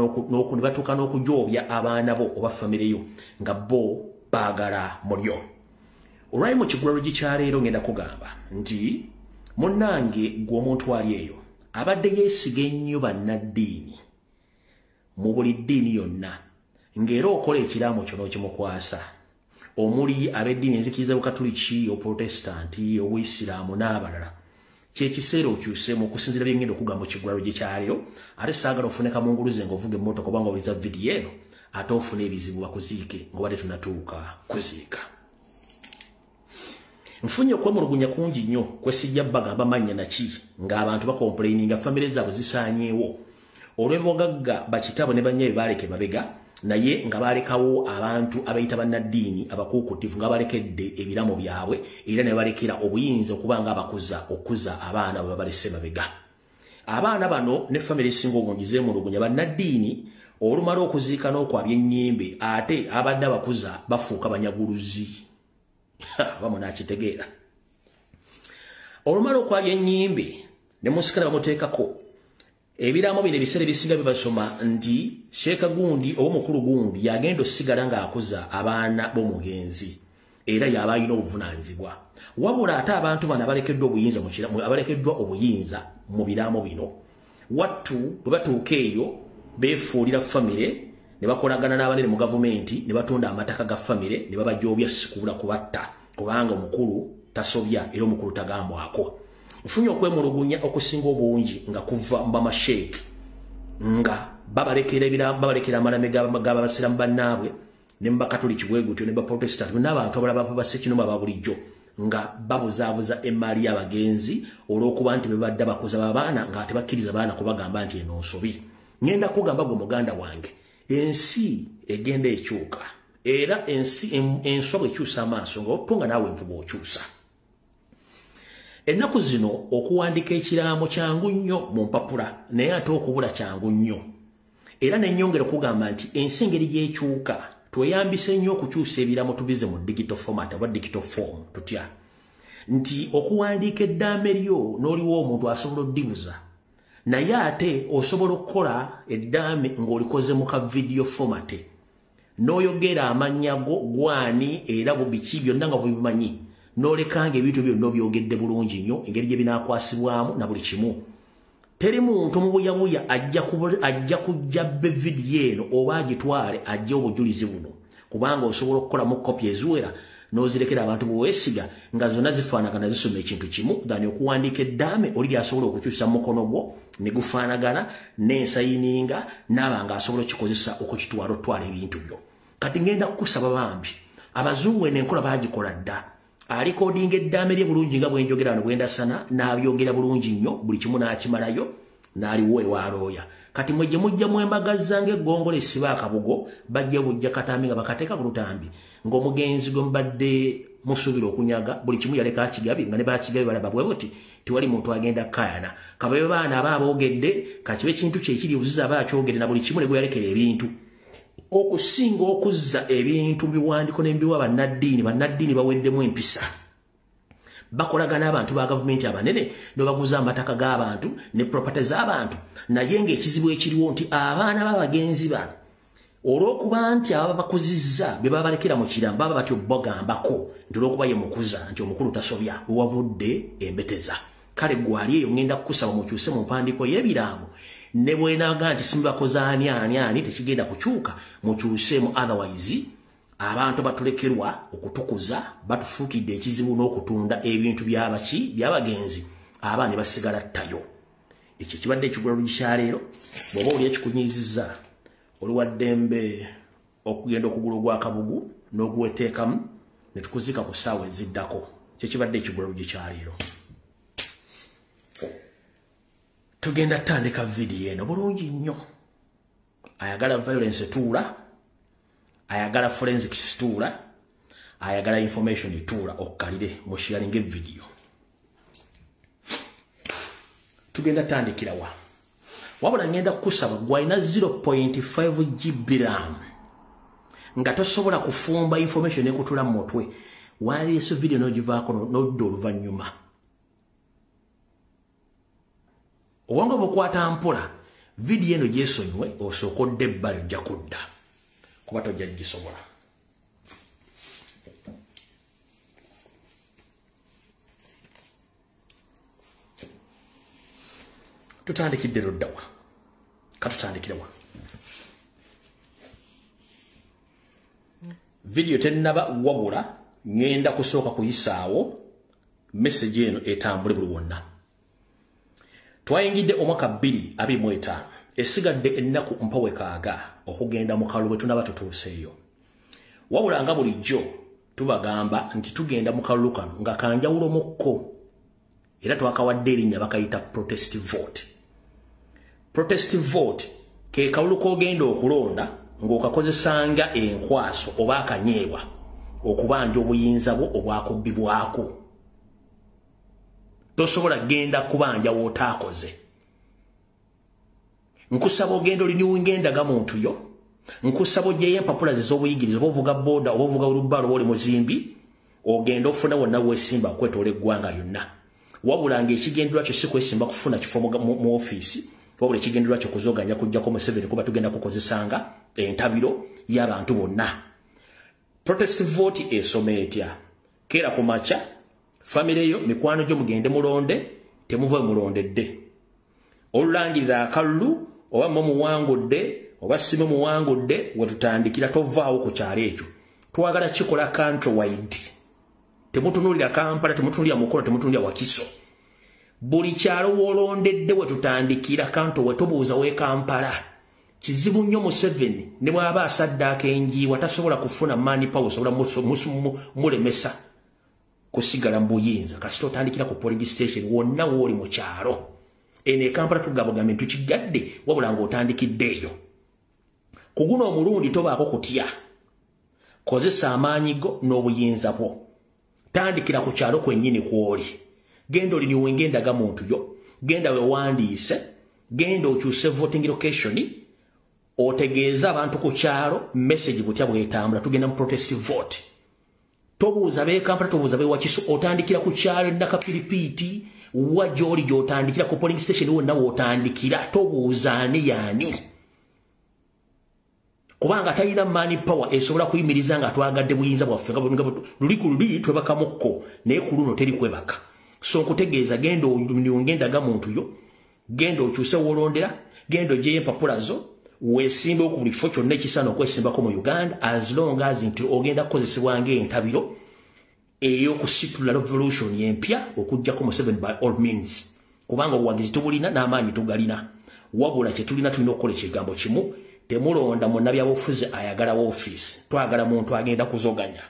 n'okujoobya abaana bo oba famire yo nga bo baagala mulyo. Olwali mu kigula luggi kya leero ngenda kugamba nti munnange gw'omuntu ali eyo abadde yeesiga ennyo bannaddiini mu buli ddiini yonna ng'era okola ekiraamo kyo n'okimukwasa omuli ab'eddiini enzikiriza bukatuliki oprotestanti obuyisiraamu n'abalala kyekiseera okyusemu okusinziira bye ngenda okugamba mu kigula luggi kya leero ate saagala ofune kamunguluze ng'ovuga emmotoka oba ng'owuliza vidiyo eno ate ofune ebizibu bakuziike ng'obadde tunatuuka kuziika. Nfunye okwemulugunya kungi nnyo kwesijja bagamba mannya naki ng'abantu bakomplaininga famire zaabwe zisaanyeewo olw'obugagga bakitabo ne bannyaabwe baaleka emabega naye nga balekawo abantu abayita bannaddiini abakuukutivu nga balekedde ebiramo byabwe era ne balekera obuyinza okuba nga okuza abaana bwe babalese mabega. Abaana bano ne famire esinga obungi zeemulugunya bannaddiini olumala okuziika n'okwabya ennyimbe ate abadde abakuza bafuuka banyaguluzi. Bamu nakitegeera. Olumala okwabya ennyimbe ne musikala bamuteekako ebiraamo bino ebiseera ebisinga bibasoma nti Sheeka gundi oba mukulu gundi yagenda osigala ng'akuza abaana b'omugenzi era yaba alina obuvunaanyizibwa. Wabula ate abantu bano abalekeddwa obuyinza mu biraamo bino wattu bwe batuuka eyo beefuulira famire ne bakolagana n'abanene mu gavumenti ne batunda amataka ga famire ne babajoobya sikubula kubatta kubanga omukulu tasobya era omukulu tagambwako. Nfunye okwemulugunya okusinga obungi nga kuva mbamasheeki nga babalekera amalame g'abasiramu bannaabwe ne mbakatoliki bwe gutyo ne baprotestanti n'abantu abalala basekinoma babulijjo nga babuzaabuza emmaali y'abagenzi olw'okuba nti bebadde bakuza babaana nga tebakkiriza baana kubagamba nti eno nsobi. Ngenda kugamba gwe muganda wange ensi egenda ekyuka era ensi enswa bw'ekyusa amaaso nga otunga naawe envuba okyusa. Ennaku zino okuwandiika ekiraamo kyangu nnyo mu mpapula naye ate okubula kyangu nnyo era nennyongera okugamba nti ensi engeri y'ekyuka tweyambise nnyo okukyusa ebiraamo tubize mu digital format oba digital form tutya nti okuwandiika eddaame lyo n'oliwo omuntu asobola oddibuza naye ate osobola okukola eddaame ng'olikoze mu ka video format n'oyogera amannya go gwani era biki byonna nga bubimanyi n'olekanga ebintu byonna byogedde bulungi nnyo engeri gye binaakwasibwamu na buli kimu. Teri muntu mu buyabuya ajja kujja bbe vidiyo eno oba agitwale ajja obujulizi buno kubanga osobola okukolamu kopi eziwera n'ozirekera abantu bweweesiga nga zonna zifaanagana zisoma ekintu kimu dani okuwandiika eddaame oli lyasobola okukyusa mu mukono gwo ne gufaanagana n'ensayininga n'aba ng'asobola okukikozesa okukitwala otwala ebintu byo. Kati ngenda kukusaba bambi abazungu eno enkola baagikola dda alikodinga eddaame lye bulungi nga bwenjogera wano bwendasana n'abyogera bulungi nnyo buli kimu n'akimalayo n'aliwo ewaalooya. Kati mwe gye mujja mwembagazza ng'eggongolo esiba akabugo bajja bujja katambi nga bakateeka ku lutambi ng'omugenzi gwe mubadde musuubira okunyaga buli kimu yaleka akigabi nga ne bakigabi balaba bwe buti tewali muntu agenda kayana kababe baana aba aboogedde kakibe ekintu kye ekiri obuziza aba akyogedde na buli kimu ne gwe yalekera ebintu okusinga okuzza ebintu biwandiko n'embiwa bannaddiini baweddemu empisa bakolagana abantu ba gavumenti abanene ne baguza amataka g'abantu ne property z'abantu naye ng'ekizibu ekiriwo nti abaana b'abagenzi bano olw'okuba nti aba bakuzizza be babalekera mu kiramba baba batyo bogambako nti olw'okuba ye mukuza nti omukulu tasobya wavudde embeteza kale gwali eyo ngenda kukusaba mukyuse mu mpandiiko y'ebirango ne bwenaga nti simubakoza ani tekigenda kukyuka mukyuseemu otherwise abantu batulekerwa okutukuza batufuukidde ekizibu n'okutunda ebintu by'abagenzi abaana basigala ttayo ekyo kibadde ekigulalo gikyaleero bw'oba oli ekikunyiizizza oli wa ddembe okugenda okugula ogwakabugu n'oguweteekamu ne tukuzika ku ssaawa eziddako kyo kibadde ekigulalo gikyaleero tugenda tandika vidiyo eno bulungi nnyo ayagala violence tuula ayagala forensics tuula ayagala information tuula okkalire mu sharing video tugenda tandikira wa wabula ngenda kusaba gwalina 0.5 GB RAM nga tosobola kufumba information ekutula mu mutwe waliyeso video n'ogivaako n'odda oluvannyuma obwongo bukwata mpola video eno gyesonyiwe osookodde ebbali ojja kudda kuba tojja gisobola tutandikidde luddawa katutandikirawa video tennaba wabula ngenda kusooka kuyisaawo message eno etambule buli wonna twayingidde omwaka 2025 esigadde ennaku mpawe kaaga okugenda mu kalulu bwe tunaba tutuuseeyo wabula nga bulijjo tubagamba nti tugenda mu kalulu kano nga kanjawulo mukko era twakawadde erinnya bakayita protest vote. Protest vote ke kalulu k'ogenda okulonda ng'okakozesanga enkwaso oba akanyeebwa okubanja obuyinza bwo obwakubbibwako. Tosobola genda kubanja wotaakoze. Nkusaba ogenda oliniwingendaga muntu yo. Nkusaba ogyeyo empapula z'obuyigiriza oba ovuga boda oba ovuga olubbalo oba oli muzimbi ogenda ofuna wonna weesimba okwetoola eggwanga lyonna. Wabula ng'ekigendererwa kyo si kwesimba kufuna kifo mu ofiisi wabula ekigendererwa kyo kuzoganya kujjako Museveni kuba tugenda kukozesanga entabiro y'abantu bonna. Protest vote esoma etya? Keera ku makya famire yo mikwano gyo mugende mulonde temuve mulondedde. Olulangirira akalulu oba muwangudde oba simu muwangudde wetutandikira tovaawo ku kyalo ekyo. Twagala kikola countrywide. Temutunulira Kampala, temutunulira Mukola, temutunulira Wakiso. Buli kyalo wolondedde wetutandikira kanto wetubuuza we Kampala. Kizibu nnyo Museveni ne bw'aba asaddaaka enjiibwa tasobola kufuna mani power sobola mulemesa kusigala mu buyinza kasita otandikira ku polling station wonna wooli mu kyalo. Ene Kampala tugabogamye tukigadde wabula ng'otandikiddeeyo. Ku guno omulundi tobaako kutya. Kozesa amaanyi go n'obuyinza bwo. Tandikira ku kyalo kwennyini kw'oli. Genda oliniwengendaga muntu yo. Genda wewandiise. Genda okyuse voting location. Otegeeza abantu ku kyalo message butya bwetambula tugenda mu protest vote. Tobuuza be Kampala tobuuza be Wakiso otandikira ku kyalo nakapiripiiti wajoli gy'otandikira ku polling station wonna w'otandikira tobuuza ani yaani. Kubanga talina mani power esobola kuyimiriza nga twagadde buyinza bwaffe nga luli twebakamukko naye ku luno teri kwebaka. So nkutegeeza genda ongendaga muntu yo, genda okyuse wolondera, genda ogyeyo empapula zo, weesimbe ku buli kifo kyonna ekisaana okwesimbako mu Uganda as long as nti ogenda kukozesebwa ng'entabiro ey'okusitula revolution empya okuggyako Museveni by all means. Kubanga obuwagizi tubulina n'amaanyi tugalina. Wabula kye tulina okukola ekigambo kimu. Temulonda munnabyabufuzi ayagala woofiisi. Twagala muntu agenda kuzoganya.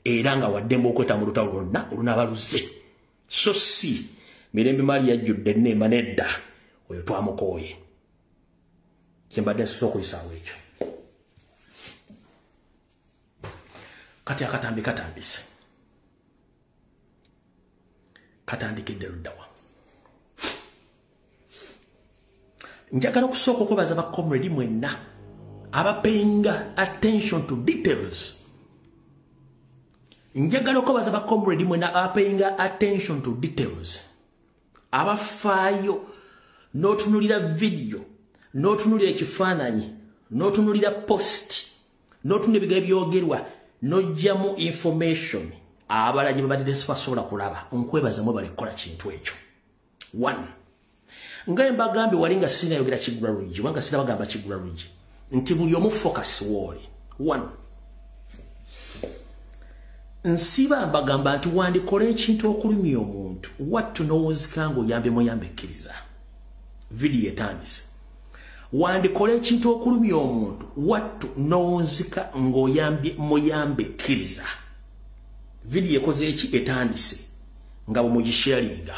Era nga waddembe okweta mu lutalo lwonna olunaaba luzze. So si mirembe mali yajjudde enneema nedda oyo twamukooye. Kyembadde nsobola okuyisaawo ekyo. Kati akatambi katandise. Katandikidde luddawa. Njagala okusooka okwebaza ba comrade mwenna abapayinga attention to details. Njagala okwebaza ba comrade mwenna abapayinga attention to details. Abafaayo n'otunulira video n'otunulira ekifaananyi n'otunulira post n'otunula ebigambo byogerwa n'ojjamu information abalagi babadde sibasobola kulaba nkwebaza mwe balikola kintu ekyo. 1 nga mbagambye wali nga sinayogera Kigula Luggi wanga sinabagamba Kigula Luggi nti buli omu focus woli. 1 nsiba mbagamba nti wandikola ekintu okulumya omuntu wattu n'owuzika ng'oyambe muyambekkiriza. Video etandise. Wandikola ekintu okulumya omuntu wattu n'owuzika ng'oyambye muyambekkiriza. Video ekoze eki etandise nga bumugisharinga.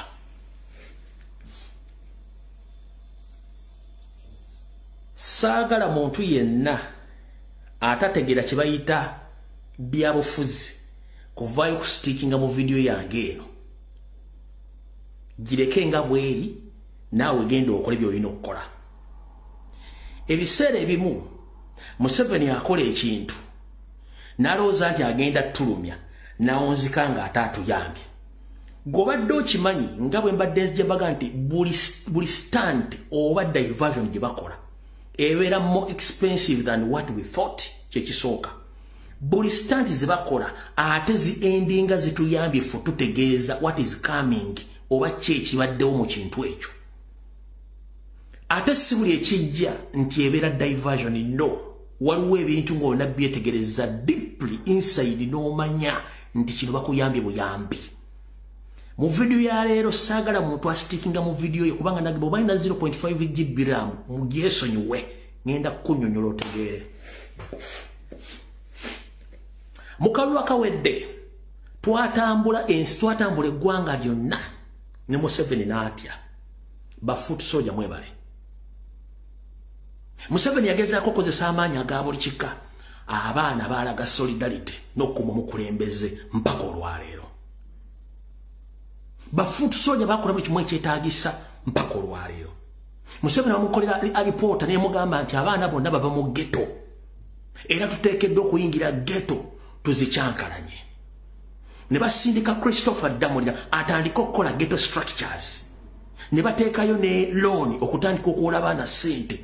Saagala muntu yenna atategera kye bayita byabufuzi kuvaayo ku stickinga mu video yange eno. Gireke nga bweri naawe genda okola by'olina okukola. Ebiseera ebimu Museveni akola ekintu n'alowooza nti agenda tulumya n'awunzika nga ate atuyambye. Gobadde okimanyi nga bwe mbadde nzijabaga nti buli stand oba diversion gye bakola ebeera more expensive than what we thought. Kyekisooka buli stand ze bakola ate ziendinga zituyambye ffe tutegeeza what is coming oba kyekibaddewo mu kintu ekyo. Ate si buli ekijja nti ebeera diversion. No, waliwo ebintu ng'olina byetegereza deeply inside n'omanya nti kino bakuyambye buyambi. Mu video ya leero saagala muntu astickinga mu video ye kubanga nagiba oba ina 0.5 GB RAM mugyesonyiwe ngenda kukunnyonnyola otegeere. Mu kalulu akawedde twatambula eggwanga lyonna ne Museveni n'atya bafuutu soja mwebale. Museveni yagezaako okukozesa amaanyi aga buli kika abaana baalaga solidarity n'okukuma omukulembeze mpaka olwaleero. Bafuutu soja bakola buli kimu ekyetaagisa mpaka olwaleero. Museveni bamukolera alipoota n'emugamba nti abaana bonna bava mu ghetto era tuteekeddwa okuyingira ghetto tuzikyankalanye. Ne basindika Christopher Damulira atandika okukola ghetto structures. Ne bateekayo ne loan okutandika okuwola abaana ssente.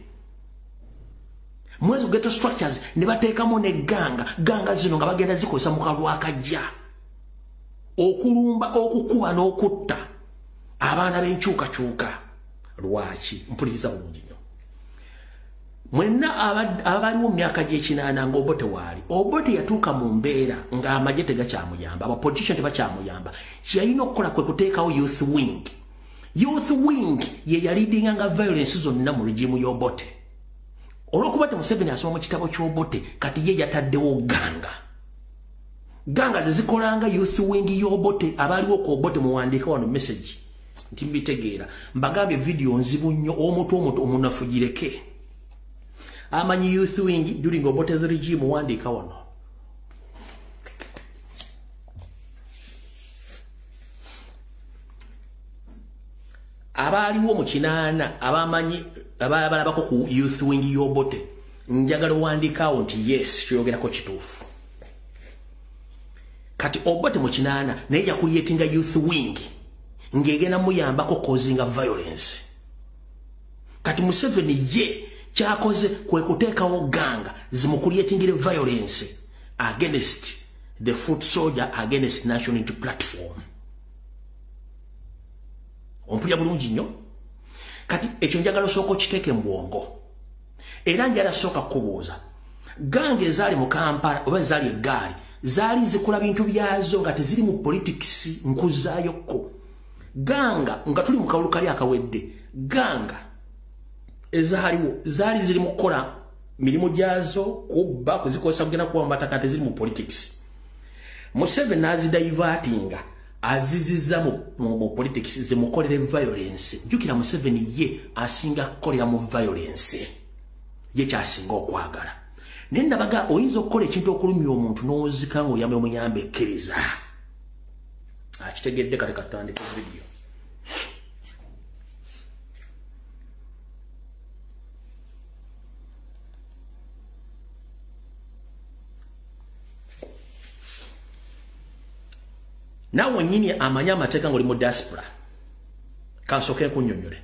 Mwezo ghetto structures ne bateekamu ne ganga zino nga bagenda zikozesa mu kalulu akajja okulumba okukuba n'okutta abaana b'enkyukakyuka. Lwaki? Mpuliriza bulungi nnyo. Mwenna abaliwo mu myaka gy'ekinaana ng'Obote waali. Obote yatuuka mu mbeera ng'amagye tegakyamuyamba, abapolitician tebakyamuyamba. Kyeyalina okukola kwe kuteekawo youth wing. Youth wing ye yalidinga nga violence zonna mu regimu y'Obote. Olw'okuba te Museveni asoma mu kitabo ky'Obote kati ye yataddewo ganga ze zikolanga youth wing y'Obote. Abaliwo ku Obote muwandiika wano message nti mbitegeera mbagambye video nzibu nnyo omuntu omunafu gireke amanyi youth wing during Obote's regime wandiika wano. Abaliwo mu kinaana abamanyi abalabako ku youth wing y'Obote njagala wandiikaawo nti yes kyogerako kituufu. Kati Obote mu kinaana naye yakuliyetinga youth wing ngegena muyambako causing violence. Kati Museveni ye kyakoze kwe kuteekawo ganga zimukuliyetingire violence against the foot soldier, against National Unity Platform. Ompulya bulungi nnyo. Kati ekyo njagala osooka okiteeke mu bwongo. Era njala sooka kubuuza gange ezaali mu Kampala oba ezaali eggaali zaali zikola bintu byazo nga teziri mu politics nkuzaayokko. Ganga nga tuli mu kalulu kali akawedde ganga ezaaliwo zaali ziri mu kukola mirimu gyazo kubba kuzikozesa kugenda kuba mubataka teziri mu politics. Museveni azidivertinga aziziza mu politics zimukolere violence. Jukira Museveni ye asinga kukolera mu violence ye kyasinga okwagala. Naye nabaga oyinza okukola ekintu okulumya omuntu n'ozika ng'oyambe omuyambekkiriza. Akitegedde kale katandika video. Nawe nyini amanya amateeka ng'oli mu diaspora. Kansooke kunnyonnyole.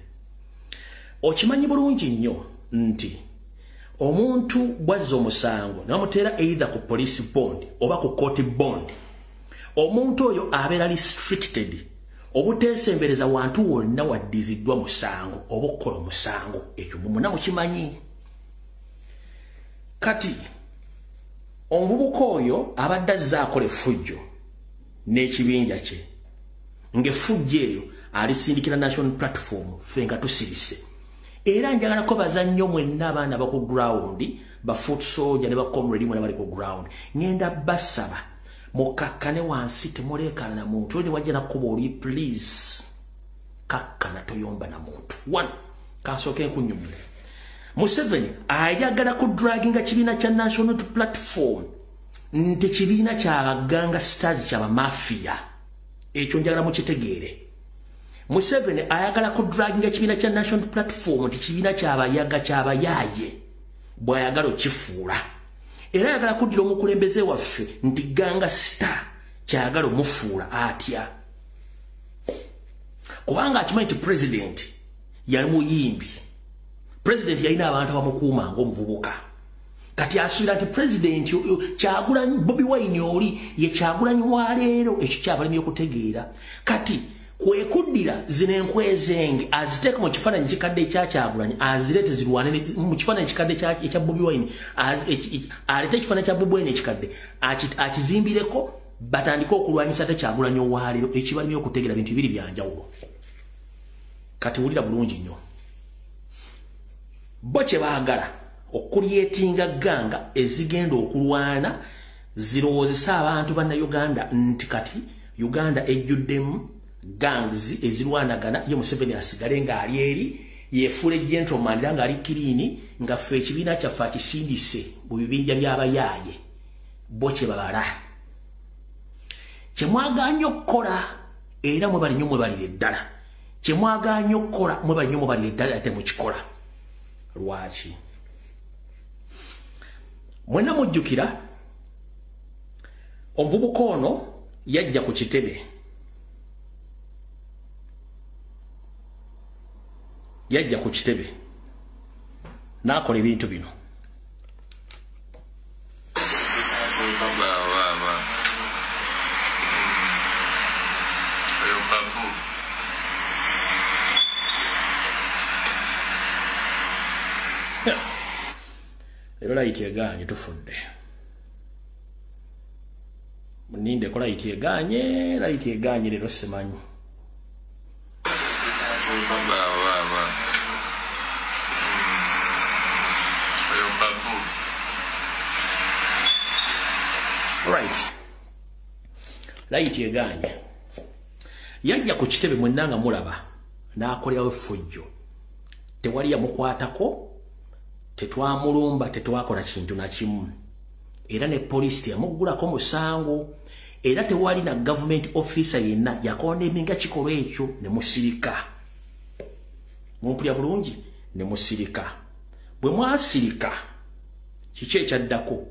Okimanyi bulungi nnyo nti omuntu bwazza omusango namutera either ku police bond oba ku court bond, omuntu oyo abeera restricted obuteesembereza wantu wonna waddiziddwa musango oba okukola omusango. Ekyo mumuna mukimanyi. Kati omuvubuka oyo abadde azze akola effujjo n'ekibinja kye, ng'effujjo eyo alisindikira National Platform ffe nga tusirise. Era njagala ko bazannyo mwenna abaana baku ground, ba foot soldier ne ba comrade mwenna bali ku ground, ngenda basaba mukakkane wansi temuleekana na muntu oli wajja nakuba oli please kakkana toyomba na muntu. One, kansooke nkunyumire. Museveni ayagala ku draginga kibiina kya National Platform nti kibiina ky'abaganga stars ky'aba mafia. Ekyo njagala mukitegeere. Museveni ayagala ku draginga kibiina kya National Platform nti kibiina ky'abayaga ky'abayaaye bw'ayagala okifuula. Era ayagala kuddira omukulembeze waffe nti ganga star ky'ayagala omufuula atya. Kubanga akimanyi nti president yali muyimbi. President yalina abantu abamukuuma ng'omuvubuka. Kati asuubira nti president Kyagulanyi Bobi Wine oli ye Kyagulanyi wa leero, ekyo kyabalimi okutegeera. Kati kwekuddira zino enkwezenge aziteeka mu kifaananyi kikadde ekya Kyagulanyi azirete zirwane mu kifaananyi kikadde ekya Bobi Wine, alete ekifaananyi kya Bobi Wine ekikadde akizimbireko batandike okulwanyisa ate Kyagulanyi owa leero, ekibalimi okutegeera bintu bibiri byanjawulo. Kati wulira bulungi nnyo. Bo kye baagala okulyetinga ganga ezigenda okulwana zirowoozesa abantu banna Uganda nti kati Uganda ejjuddemu gangs ezirwanagana, ye Museveni asigale ng'ali eri yefuule gentleman era ng'ali kiriini nga ffe ekibiina kyaffe akisindise mu bibinja by'abayaaye. Bo kye babala. Kye mwagaanye okukola era mwe bali nnyo mwe balire ddala. Kye mwagaanye okukola mwe bali nnyo mwe balire ddala ate mukikola. Lwaki? Mwenna mujjukira omuvubuka ono yajja ku kitebe. Yajja ku kitebe n'akola ebintu bino. Leero layiti egaanye tufudde. Muninde ko layiti egaanye leero simanyi. Right. Layiti egaanye. Yajja ku kitebe mwenna nga mulaba n'akolerawo effujjo. Tewali yamukwatako, tetwamulumba, tetwakola kintu na kimu. Era ne police teyamuggulako musango. Era tewali na government officer yenna yakondeminga kikolwa ekyo ne musirika. Mumpulya bulungi ne musirika. Bwe mwasirika kiki ekyaddako?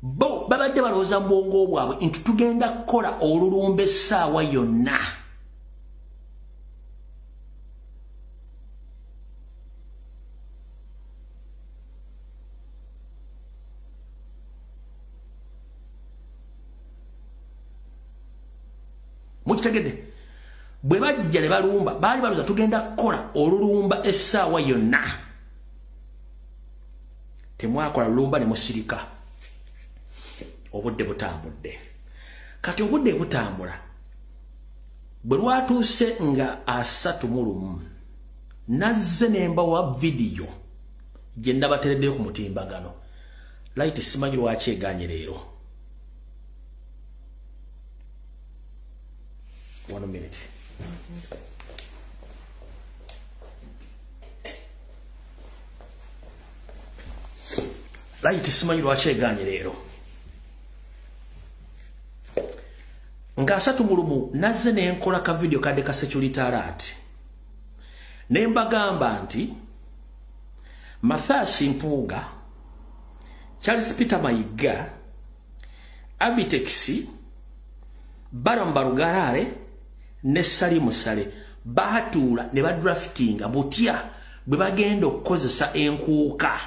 Bo babadde balowooza mu bwongo bwabwe nti tugenda kukola olulumba essaawa yonna. Mukitegedde? Bwe bajja ne balumba baali balowooza tugenda kukola olulumba essaawa yonna. Temwakola lulumba ne musirika. Obudde butambudde. Kati obudde butambula. Bwe lwatuuse nga 31 nazze nembawa video gye ndabatereddeyo ku mutimbagano. Light simanyi lwaki egaanye leero. 1 minute. Light simanyi lwaki egaanye leero. Nga 31 nazze nenkola ka video kadde ka security alert. Nembagamba nti Mathias Mpuuga, Charles Peter Mayiga, Abitex, Baramba Rugarare ne Salimu Sale batuula ne badraftinga butya bwe bagenda okukozesa enkuuka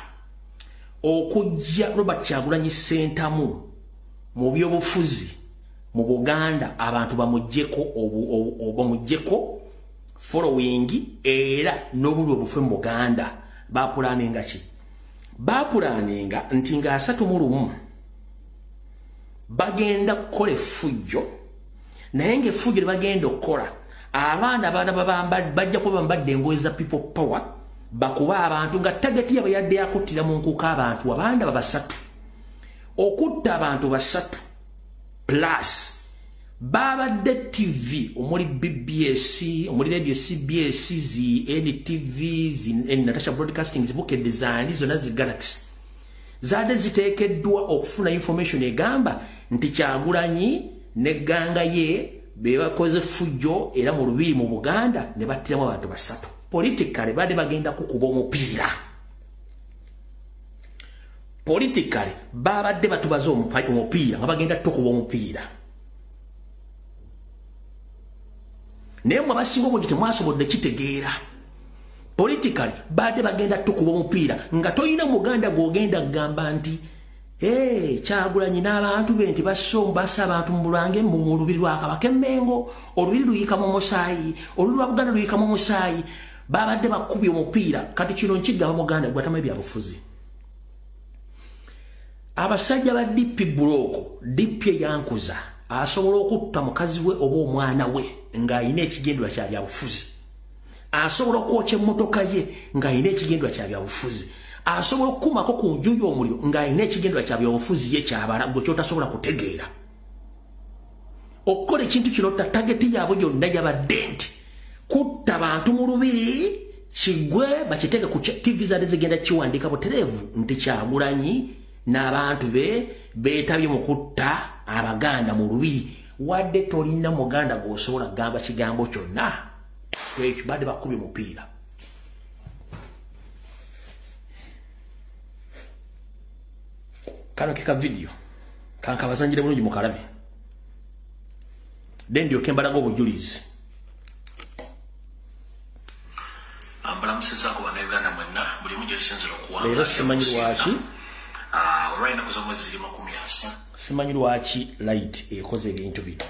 okujja Robert Kyagulanyi Ssentamu mu byobufuzi mu Buganda abantu bamujjeko following era n'obulwe obufe mu Buganda bapulaninga ki bapulaninga nti nga 31 bagenda kukola effujjo naye ng'effujjo bagenda okukola abaana bajja kuba bambadde engoye za people power bakuba abantu nga tageti yabwe yadde yakuttira mu nkuka abantu abanda babasatu okutta abantu basatu plus babadde TV omuli BBS omuli radio CBS NTV Natasha Broadcasting zibukedde zaani zonna zi Galaxy zade ziteekeddwa okufuna information egamba nti Kyagulanyi ne ganga ye bebakoze fujjo era mu lubiri mu Buganda ne battiramu abantu basatu politically bade bagenda kukuba omupiira politically babadde batubaza omupiira nga bagenda tukuba omupiira naye mwe basinga obungi temwasobodde kitegeera politically bade bagenda tukuba omupiira nga toyina Muganda gw'ogenda kugamba nti Kyagulanyi n'abantu be nti basa abantu mu Bulange mu lubiri lwa Kabaka Emmengo olubiri luyika mu musaayi olubiri lwa Buganda luyika mu musaayi babadde bakubye omupiira kati kino nkigamba Muganda gwatama ebyabufuzi abasajja ba DP Buloko DP yankuza asobola okutta mukazi we oba omwana we ng'ayina ekigendwa kya byabufuzi asobola okwokya emmotoka ye ng'ayina ekigendwa kya byabufuzi asobola okukumako ku nju y'omuliro ng'ayina ekigendwa kya byabufuzi ye kyabala gwe kyotasobola kutegeera okukola ekintu kino tageti yaabwe gyonna yabadde nti kutta bantu mu lubiri kigwe bakiteeke ku TV zadde zigenda kiwandiika butereevu nti Kyagulanyi n'abantu be beetabye mu kutta Abaganda mu lubiri wadde tolina Muganda gw'osobola kugamba kigambo kyonna ekyo badde bakubye mupiira kano keka video kankabazanjire bulungi mukalabe dendio kembalaga obujulizi ambulamusiza ku Bannayuganda mwenna buli mujo esinzira okuwanga leero simanyi lwaki olwalina kuza omwezi 10 simanyi lwaki light ekoze ebintu bino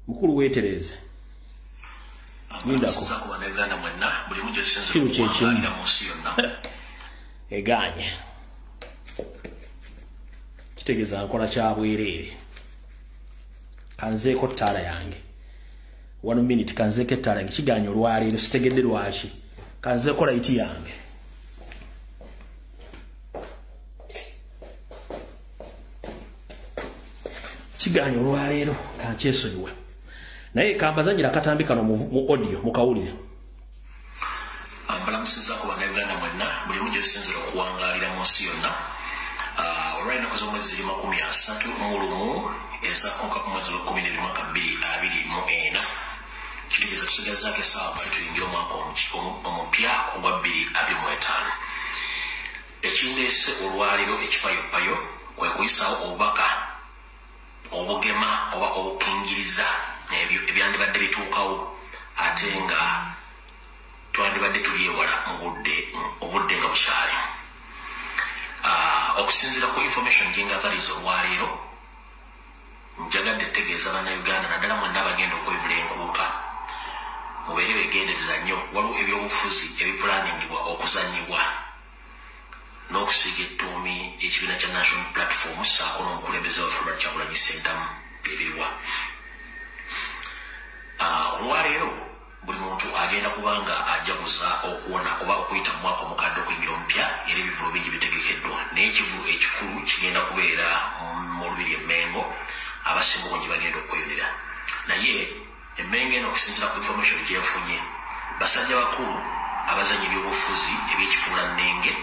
mukulu weetereze ambulamusiza ku Bannayuganda mwenna buli mujo esinzira okuwanga munsi yonna eganye kitegeza nkola kya bwereere kanzeeko ttaala yange 1 minute kanzeeko ettaala yange kiganye olwaleero sitegedde lwaki kanzeeko laiti yange kiganye olwaleero kankyesonyiwe naye kambazanyira akatambi kano mu audio mukawulire ambulamusiza ku Bannayuganda mwenna buli mujo esinzira okuwangalira munsi yonna olwalina kuza omwezi 31 ezakonka ku mwezi wa 12 mwaka 2024 kitegeza tusigazaako essaawa bali tuyingira omwaka omupya ogwa 2025 ekindeese olwaleero ekipayopayo kwe kuyisaawo obubaka obugema oba obukingiriza ebyo ebyandibadde bituukawo ate nga twandibadde tulyewala obudde nga bukyali okusinziira ku information gyengathaliza olwaleero njagadde tegeeza Bannayuganda naddala mwenna abagenda okwebula enkuuka mubeere begendereza nnyo waliwo ebyobufuzi ebiplaningibwa okuzanyibwa n'okusiiga ettuumi ekibiina kya National Platform saako n'omukulembeze waffe Robert Kyagulanyi Ssentamu ebiriwa olwaleero buli muntu agenda kubanga ajaguza okuwona oba okuyita mu mwaka omukadde okuyingira omupya era ebivulo bingi bitegekeddwa naye ekivu ekikulu kigenda kubeera mu lubiri Emmengo abasinga obungi bagenda okweyonera naye Emmengo eno okusinziira ku information gyenfunye basajja bakulu abazanyi ebyobufuzi ebyekifuula nnenge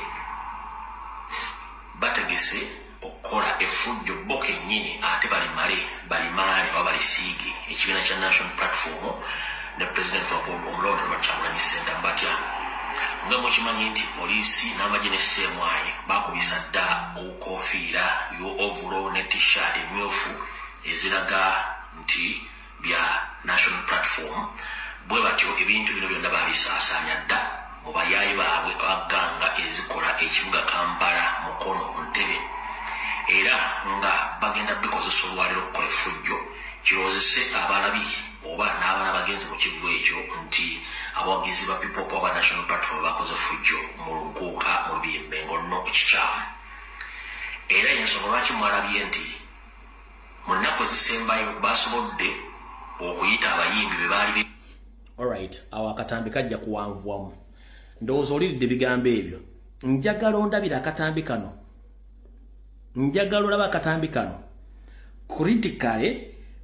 bategese okukola effujjo bo kennyini ate balimaale oba balisiige ekibiina kya National Platform ne President omulonde Robert Kyagulanyi Ssentamu batya nga mukimanyi nti poliisi n'amagye ne Ssemwanyi bakubisa dda obukofiira ovulo ne t-shirt emyufu eziraga nti bya National Platform bwe batyo ebintu bino byonna babisaasaanya dda mu bayaayi baabwe abagganga ezikola ekibuga Kampala Mukono Ntebe era nga bagenda bikozesa olwaliro okukola effujjo kiroozese abalabi oba n'abaana bagenzi mu kivulo ekyo nti abawagizi ba People Power National Platform bakoze effujjo mu Lukuuka mu Bimbengo nno kikyamu era y'ensonga lwaki mwalabye nti mu nnaku ezisembayo basobodde okuyita abayimbi be baali alright awo akatambi kajja kuwanvuwamu ndowooza oliridde ebigambo ebyo njagala ondabira akatambi kano njagala olaba akatambi kano critically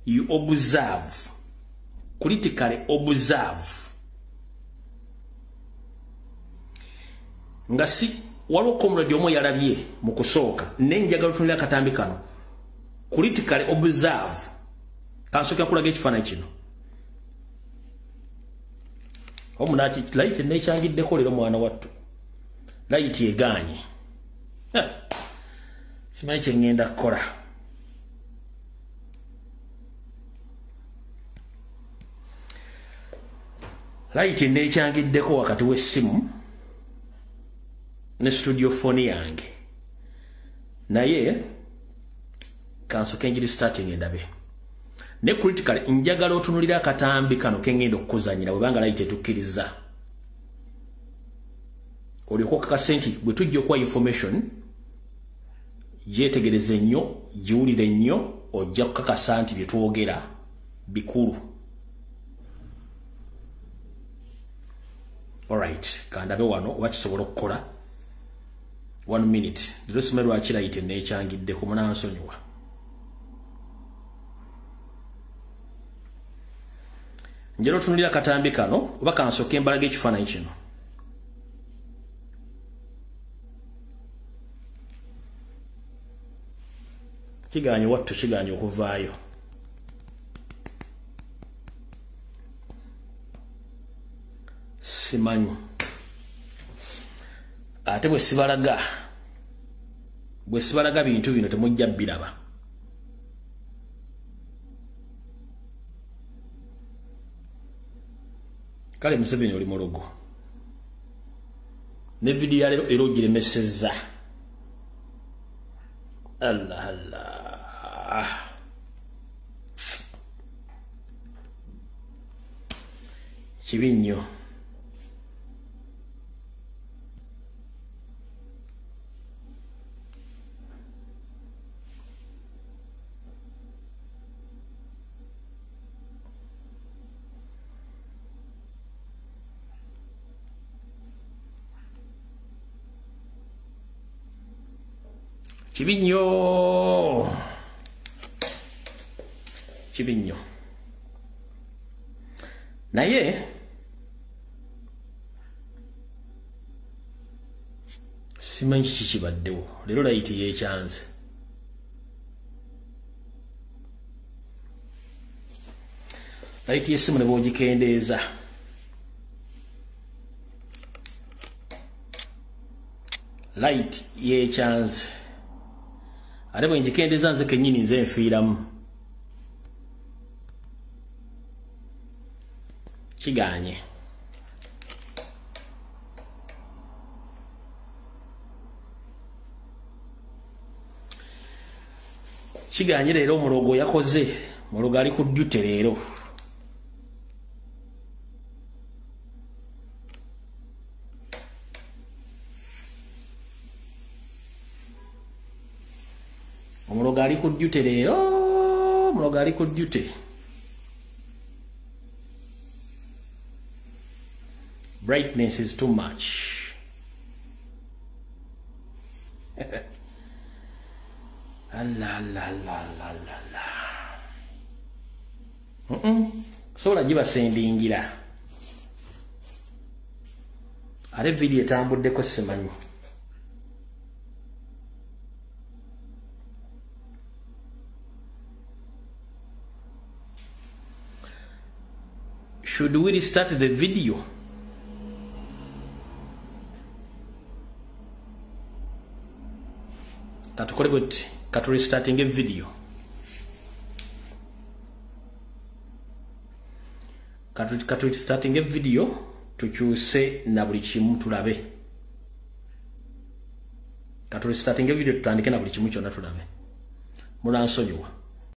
you observe nga si waliwo comrade omu yalabye mu kusooka naye njagala otunulira akatambi kano critically observe kansooka kulaga ekifaananyi kino omunaki light nekyangiddeko leero mwana wattu light eganye simanyi kyengenda kukola light nekyangiddeko wakati w'essimu ne studio phone yange naye kansooka njiri starting endabe ne critical njagala otunulira akatambi kano kengenda okukuzanyira bwebanga light etukkiriza oliko kakasenti bwe tujja okuwa information gyetegereze nnyo giwulire nnyo ojja kukakasa nti bye twogera bikulu alright kandabe wano oba kisobola okukola 1 minute ndilosome lwaki light nekyangiddeko munansonyiwa njero otunulira akatambi kano oba kansooka embalaga ekifaananyi kino kiganye wattu kiganye okuvaayo simanyi ate bwe sibalaga bintu bino temujja biraba kale Museveni oli mulogo ne video ya lero era ogiremesezza Allah kibi nnyo kibi nnyo naye simanyi kiki kibaddewo leero light yekyanze light y'essimu ne bw'ogikendeeza light yekyanze ate bwe ngikendeeza nze kennyini nze nfiiramu kiganye leero omulogo yakoze mulogo ali ku ddute leero omulogo ali ku ddute leero omulogo ali ku ddute brightness is too much sobola gibasendingira ate video etambuddeko simanyi should we restart the video? Katukole bweti katu restarting a video. Katu restarting a video tukyuse na buli kimu tulabe. Katuli starting video tutandike na buli kimu kyonna tulabe. Mulansonyiwa.